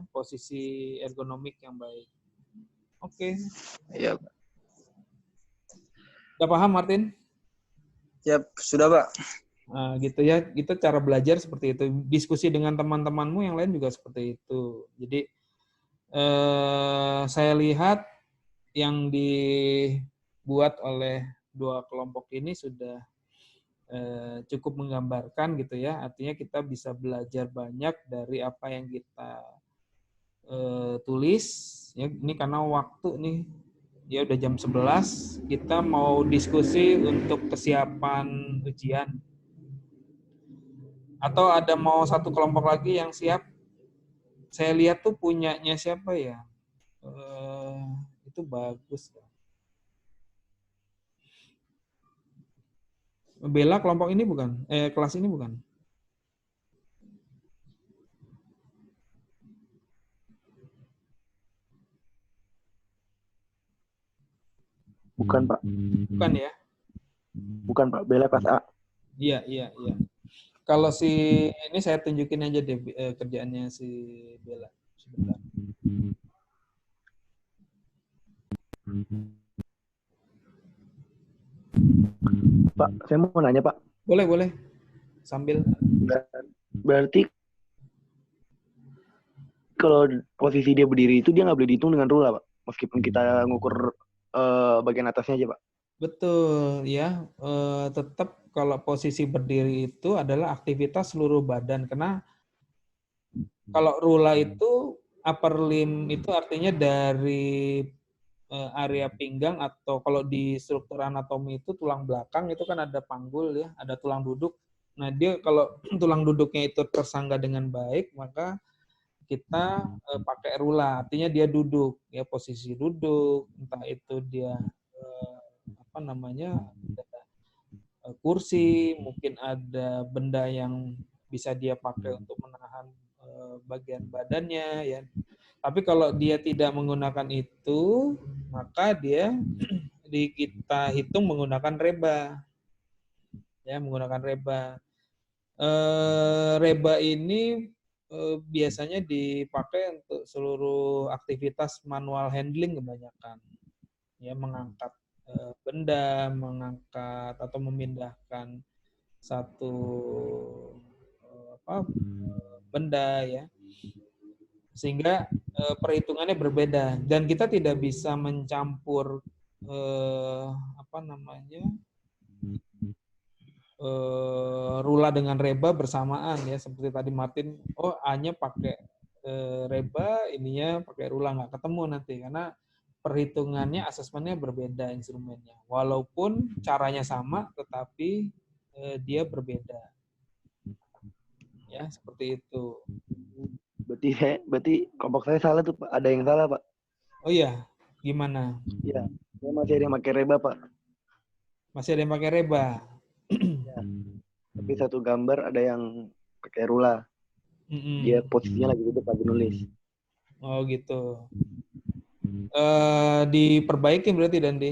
posisi ergonomik yang baik. Oke. Iya, Pak. Udah paham, Martin? Yap, sudah, Pak. Nah, gitu ya. Itu cara belajar seperti itu. Diskusi dengan teman-temanmu yang lain juga seperti itu. Jadi saya lihat yang dibuat oleh 2 kelompok ini sudah cukup menggambarkan gitu ya. Artinya kita bisa belajar banyak dari apa yang kita tulis. Ya, ini karena waktu nih, ya udah jam 11, kita mau diskusi untuk kesiapan ujian. Atau ada mau 1 kelompok lagi yang siap? Saya lihat tuh punyanya siapa ya? Itu bagus. Bella kelompok ini bukan? Kelas ini bukan? Bukan, Pak. Bukan ya? Bukan, Pak. Bella kelas A. Iya. Kalau si ini saya tunjukin aja deh kerjaannya si Bella. Sebentar. Pak, saya mau nanya, Pak. Boleh. Sambil. Berarti kalau posisi dia berdiri itu dia nggak boleh dihitung dengan rula, Pak. Meskipun kita ngukur bagian atasnya aja, Pak. Betul, ya. Tetap kalau posisi berdiri itu adalah aktivitas seluruh badan. Karena kalau rula itu upper limb itu artinya dari area pinggang, atau kalau di struktur anatomi itu tulang belakang itu kan ada panggul ya, ada tulang duduk. Nah, dia kalau tulang duduknya itu tersangga dengan baik, maka kita pakai rula, artinya dia duduk ya, posisi duduk, entah itu dia kursi, mungkin ada benda yang bisa dia pakai untuk menahan bagian badannya ya. Tapi kalau dia tidak menggunakan itu, maka dia kita hitung menggunakan reba. Ya, menggunakan reba. Reba ini biasanya dipakai untuk seluruh aktivitas manual handling kebanyakan. Ya, mengangkat benda, mengangkat atau memindahkan satu benda ya. Sehingga perhitungannya berbeda dan kita tidak bisa mencampur apa namanya, rula dengan reba bersamaan ya, seperti tadi Martin, oh A-nya pakai reba, ininya pakai rula, nggak ketemu nanti karena perhitungannya, asesmennya berbeda instrumennya, walaupun caranya sama tetapi dia berbeda ya, seperti itu. Berarti kelompok saya salah tuh Pak. Ada yang salah Pak. Oh iya, gimana? Iya. Saya masih ada yang pakai reba Pak. Masih ada yang pakai reba. Ya. Tapi satu gambar ada yang pakai rula. Dia posisinya lagi duduk lagi nulis. Oh gitu. Diperbaiki berarti Dandi?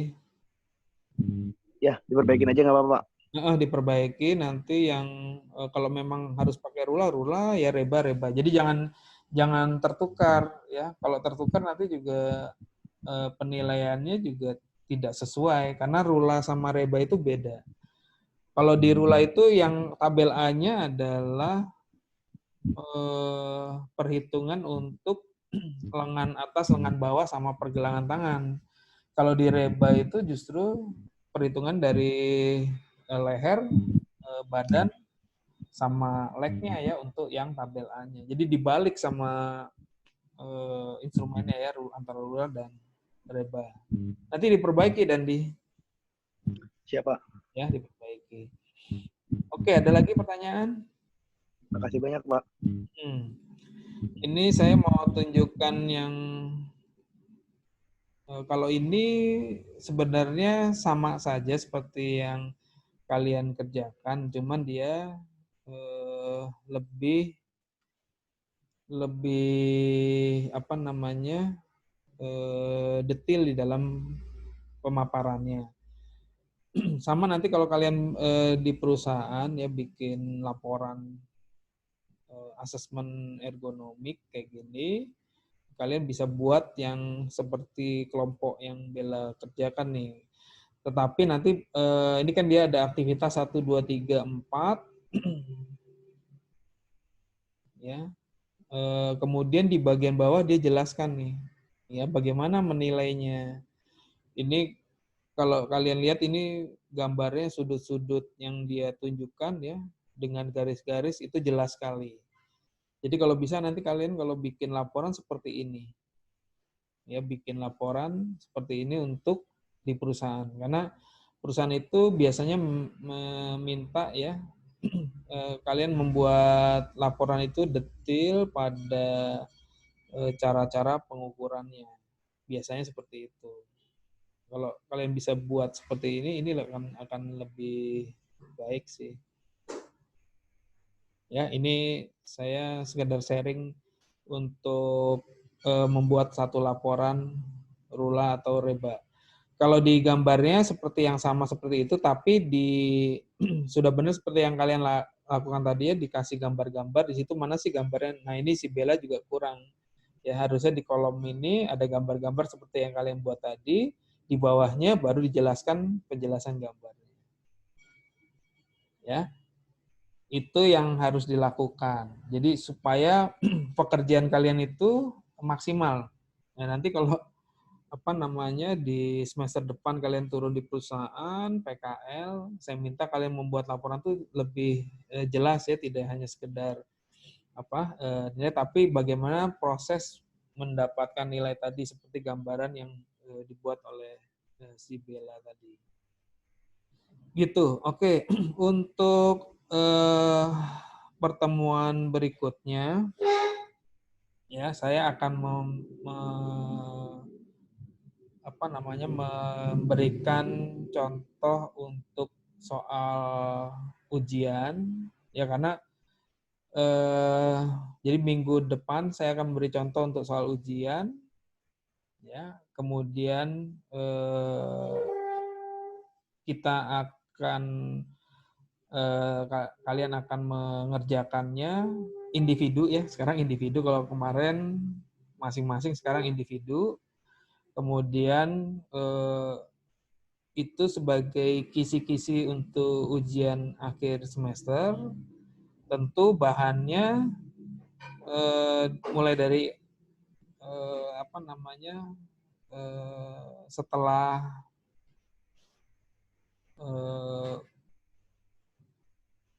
Ya, diperbaikin aja nggak apa-apa Pak. Diperbaiki nanti yang kalau memang harus pakai rula ya reba. Jadi jangan tertukar ya. Kalau tertukar nanti juga penilaiannya juga tidak sesuai karena rula sama reba itu beda. Kalau di rula itu yang tabel A-nya adalah perhitungan untuk lengan atas, lengan bawah sama pergelangan tangan. Kalau di reba itu justru perhitungan dari leher, badan, sama leg-nya ya untuk yang tabel A-nya. Jadi dibalik sama instrumennya ya, antara rula dan reba. Nanti diperbaiki dan Siapa? Ya, diperbaiki. Oke, ada lagi pertanyaan? Makasih banyak Pak. Ini saya mau tunjukkan yang kalau ini sebenarnya sama saja seperti yang kalian kerjakan, cuman dia lebih apa namanya, detail di dalam pemaparannya. Sama nanti kalau kalian di perusahaan ya bikin laporan asesmen ergonomik kayak gini, kalian bisa buat yang seperti kelompok yang Bella kerjakan nih. Tetapi nanti ini kan dia ada aktivitas 1, 2, 3, 4. Ya. Kemudian di bagian bawah dia jelaskan nih, ya bagaimana menilainya. Ini kalau kalian lihat ini gambarnya sudut-sudut yang dia tunjukkan ya dengan garis-garis itu jelas sekali. Jadi kalau bisa nanti kalian kalau bikin laporan seperti ini. Ya, bikin laporan seperti ini untuk di perusahaan. Karena perusahaan itu biasanya meminta ya kalian membuat laporan itu detail pada cara-cara pengukurannya. Biasanya seperti itu. Kalau kalian bisa buat seperti ini akan lebih baik sih. Ya, ini saya sekedar sharing untuk membuat satu laporan rula atau reba. Kalau di gambarnya seperti yang sama seperti itu, tapi sudah benar seperti yang kalian lakukan tadi ya, dikasih gambar-gambar di situ mana sih gambarnya. Nah ini si Bella juga kurang. Ya harusnya di kolom ini ada gambar-gambar seperti yang kalian buat tadi, di bawahnya baru dijelaskan penjelasan gambarnya. Ya. Itu yang harus dilakukan. Jadi supaya pekerjaan kalian itu maksimal. Nah, nanti kalau apa namanya di semester depan kalian turun di perusahaan PKL, saya minta kalian membuat laporan itu lebih jelas ya, tidak hanya sekedar apa nilai, tapi bagaimana proses mendapatkan nilai tadi seperti gambaran yang dibuat oleh si Bella tadi. Gitu. Oke, untuk pertemuan berikutnya ya saya akan memberikan contoh untuk soal ujian ya, karena jadi minggu depan saya akan memberi contoh untuk soal ujian ya, kemudian kita akan kalian akan mengerjakannya individu ya, sekarang individu, kalau kemarin masing-masing, sekarang individu. Kemudian itu sebagai kisi-kisi untuk ujian akhir semester. Tentu bahannya mulai dari setelah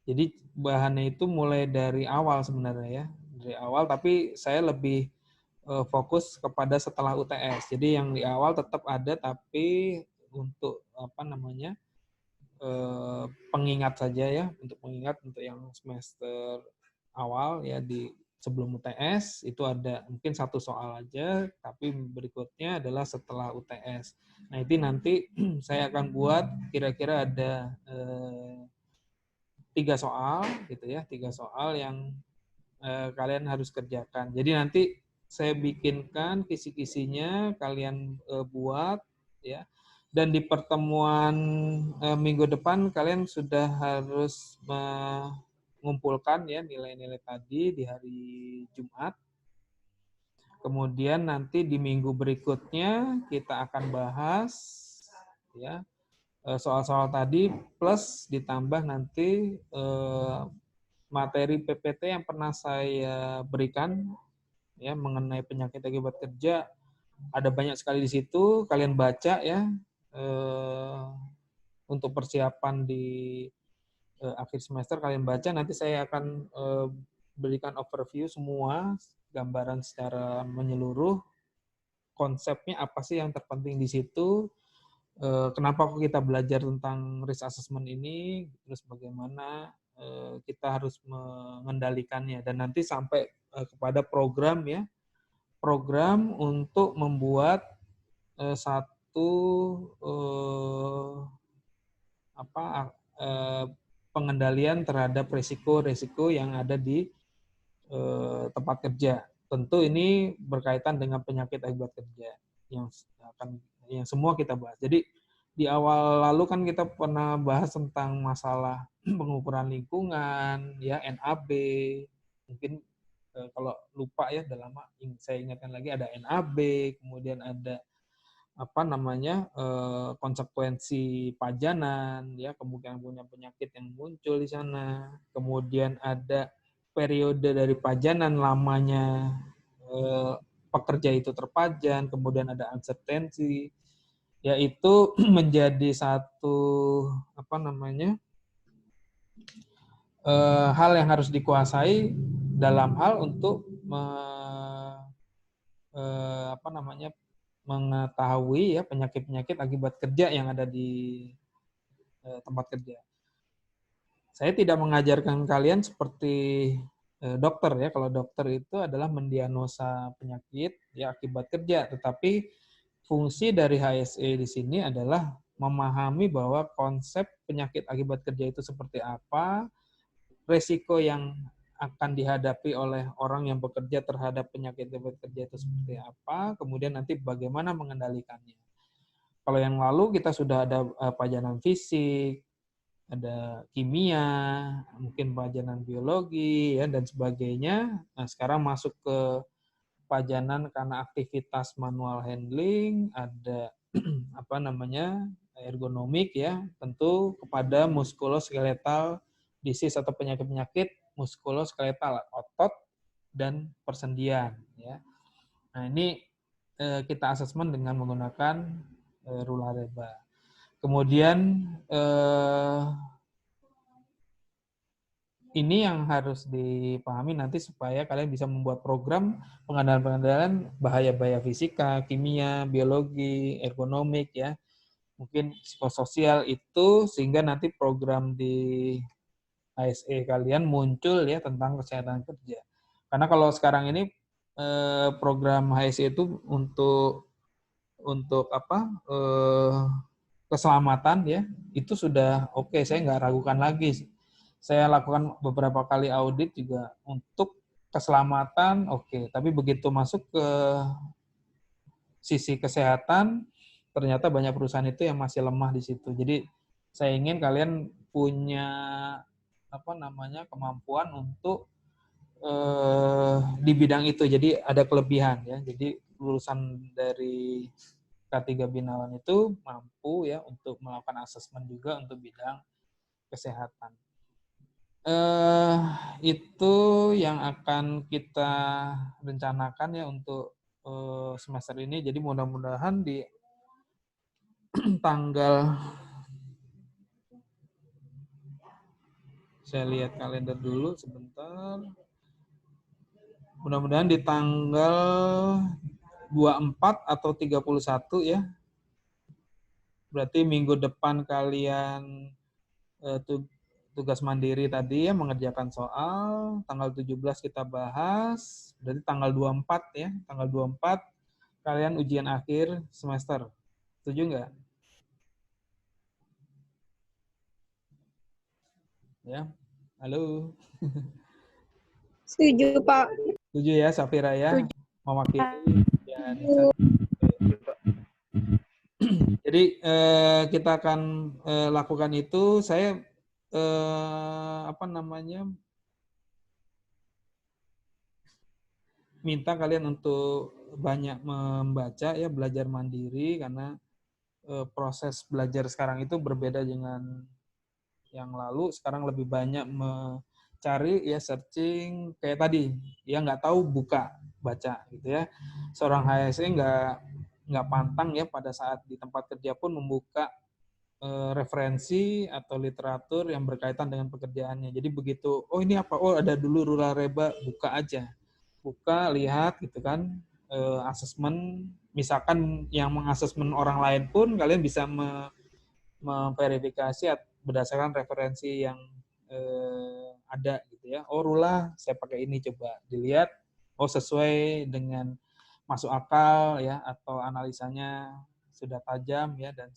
Jadi bahannya itu mulai dari awal sebenarnya ya, dari awal. Tapi saya lebih fokus kepada setelah UTS. Jadi yang di awal tetap ada, tapi untuk apa namanya pengingat saja ya, untuk pengingat untuk yang semester awal ya di sebelum UTS itu ada mungkin satu soal aja, tapi berikutnya adalah setelah UTS. Nah itu nanti saya akan buat kira-kira ada 3 soal gitu ya, 3 soal yang kalian harus kerjakan. Jadi nanti saya bikinkan kisi-kisinya, kalian buat ya. Dan di pertemuan minggu depan kalian sudah harus mengumpulkan ya nilai-nilai tadi di hari Jumat. Kemudian nanti di minggu berikutnya kita akan bahas ya soal-soal tadi plus ditambah nanti materi PPT yang pernah saya berikan ya mengenai penyakit akibat kerja. Ada banyak sekali di situ, kalian baca ya untuk persiapan di akhir semester kalian baca. Nanti saya akan berikan overview semua, gambaran secara menyeluruh, konsepnya apa sih yang terpenting di situ, kenapa kok kita belajar tentang risk assessment ini, terus bagaimana kita harus mengendalikannya, dan nanti sampai kepada program ya, program untuk membuat satu pengendalian terhadap risiko-risiko yang ada di tempat kerja. Tentu ini berkaitan dengan penyakit akibat kerja yang semua kita bahas. Jadi di awal lalu kan kita pernah bahas tentang masalah pengukuran lingkungan, ya NAB. Mungkin kalau lupa ya, udah lama saya ingatkan lagi, ada NAB, kemudian ada konsekuensi pajanan, ya kemungkinan punya penyakit yang muncul di sana. Kemudian ada periode dari pajanan lamanya pekerja itu terpajan, kemudian ada uncertainty, yaitu menjadi satu hal yang harus dikuasai dalam hal untuk mengetahui ya penyakit-penyakit akibat kerja yang ada di tempat kerja. Saya tidak mengajarkan kalian seperti dokter ya. Kalau dokter itu adalah mendiagnosa penyakit ya akibat kerja, tetapi fungsi dari HSE di sini adalah memahami bahwa konsep penyakit akibat kerja itu seperti apa, resiko yang akan dihadapi oleh orang yang bekerja terhadap penyakit akibat kerja itu seperti apa, kemudian nanti bagaimana mengendalikannya. Kalau yang lalu kita sudah ada pajanan fisik, ada kimia, mungkin pajanan biologi ya dan sebagainya. Nah, sekarang masuk ke pajanan karena aktivitas manual handling, ada ergonomik ya, tentu kepada muskuloskeletal disease atau penyakit-penyakit muskuloskeletal, otot dan persendian ya. Nah, ini kita asesmen dengan menggunakan Rula-Reba. Kemudian ini yang harus dipahami nanti supaya kalian bisa membuat program pengendalian bahaya-bahaya fisika, kimia, biologi, ergonomik ya. Mungkin psikososial itu sehingga nanti program di HSE kalian muncul ya tentang kesehatan kerja. Karena kalau sekarang ini program HSE itu untuk keselamatan ya, itu sudah oke, saya nggak ragukan lagi. Saya lakukan beberapa kali audit juga untuk keselamatan oke, tapi begitu masuk ke sisi kesehatan ternyata banyak perusahaan itu yang masih lemah di situ. Jadi saya ingin kalian punya kemampuan untuk di bidang itu. Jadi ada kelebihan ya. Jadi lulusan dari K3 Binawan itu mampu ya untuk melakukan asesmen juga untuk bidang kesehatan. Itu yang akan kita rencanakan ya untuk semester ini. Jadi mudah-mudahan di tanggal Saya lihat kalender dulu sebentar. Mudah-mudahan di tanggal 24 atau 31 ya. Berarti minggu depan kalian tugas mandiri tadi ya, mengerjakan soal. Tanggal 17 kita bahas. Berarti tanggal 24 ya. Tanggal 24 kalian ujian akhir semester. Setuju nggak? Ya, halo. Setuju, Pak. Setuju ya, Safira ya? Setuju. Mewakili ya, Nisa. Jadi kita akan lakukan itu. Saya minta kalian untuk banyak membaca ya, belajar mandiri, karena proses belajar sekarang itu berbeda dengan yang lalu. Sekarang lebih banyak mencari ya, searching kayak tadi ya, nggak tahu buka baca gitu ya. Seorang HSE nggak pantang ya pada saat di tempat kerja pun membuka referensi atau literatur yang berkaitan dengan pekerjaannya. Jadi begitu, oh ini apa? Oh ada dulu Rula Reba, buka aja. Buka, lihat gitu kan, asesmen, misalkan yang mengasesmen orang lain pun kalian bisa memverifikasi berdasarkan referensi yang ada gitu ya. Oh Rula, saya pakai ini, coba dilihat, oh sesuai dengan masuk akal ya, atau analisanya sudah tajam ya, dan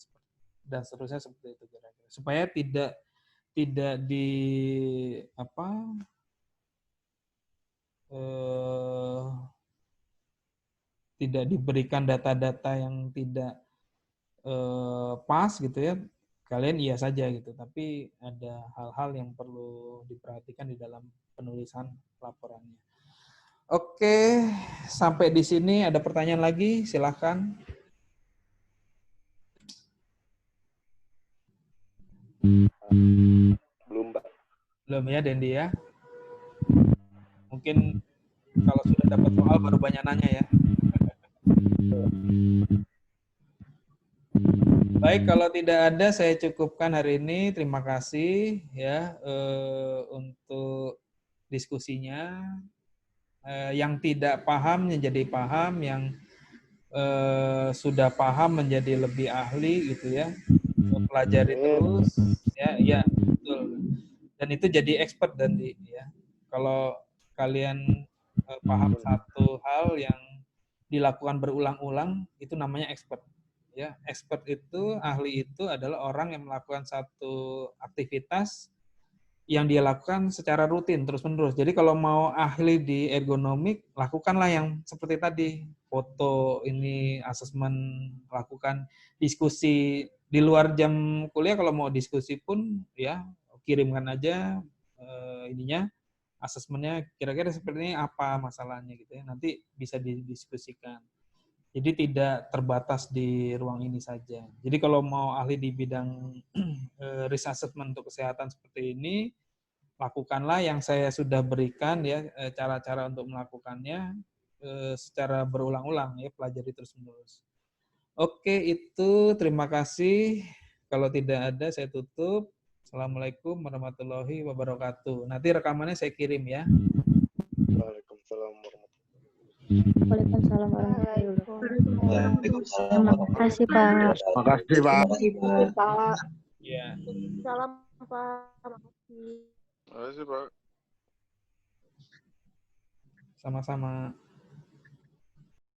seterusnya seperti itu kira-kira. Supaya tidak tidak diberikan data-data yang tidak pas gitu ya, kalian iya saja gitu, tapi ada hal-hal yang perlu diperhatikan di dalam penulisan laporannya. Oke, sampai di sini ada pertanyaan lagi, silahkan. Belum, Pak. Belum ya, Dendi ya? Mungkin kalau sudah dapat soal baru banyak nanya ya. Baik, kalau tidak ada saya cukupkan hari ini. Terima kasih ya untuk diskusinya. Yang tidak paham menjadi paham, yang sudah paham menjadi lebih ahli gitu ya. Pelajari terus ya, betul. Dan itu jadi expert ya. Kalau kalian paham satu hal yang dilakukan berulang-ulang, itu namanya expert. Ya, expert itu, ahli itu adalah orang yang melakukan satu aktivitas yang dia lakukan secara rutin terus-menerus. Jadi kalau mau ahli di ergonomik, lakukanlah yang seperti tadi, foto ini, asesmen, lakukan diskusi di luar jam kuliah. Kalau mau diskusi pun ya kirimkan aja ininya, asesmennya kira-kira seperti ini, apa masalahnya gitu ya. Nanti bisa didiskusikan. Jadi tidak terbatas di ruang ini saja. Jadi kalau mau ahli di bidang risk assessment untuk kesehatan seperti ini, lakukanlah yang saya sudah berikan ya, cara-cara untuk melakukannya secara berulang-ulang ya, pelajari terus-menerus. Oke, itu terima kasih. Kalau tidak ada saya tutup. Assalamualaikum warahmatullahi wabarakatuh. Nanti rekamannya saya kirim ya. Waalaikumsalam warahmatullahi Waalaikumsalam warahmatullahi wabarakatuh. Terima kasih, Pak. Terima kasih, Pak. Pak. Ya. Salam, Pak. Makasih. Makasih, Pak. Sama-sama.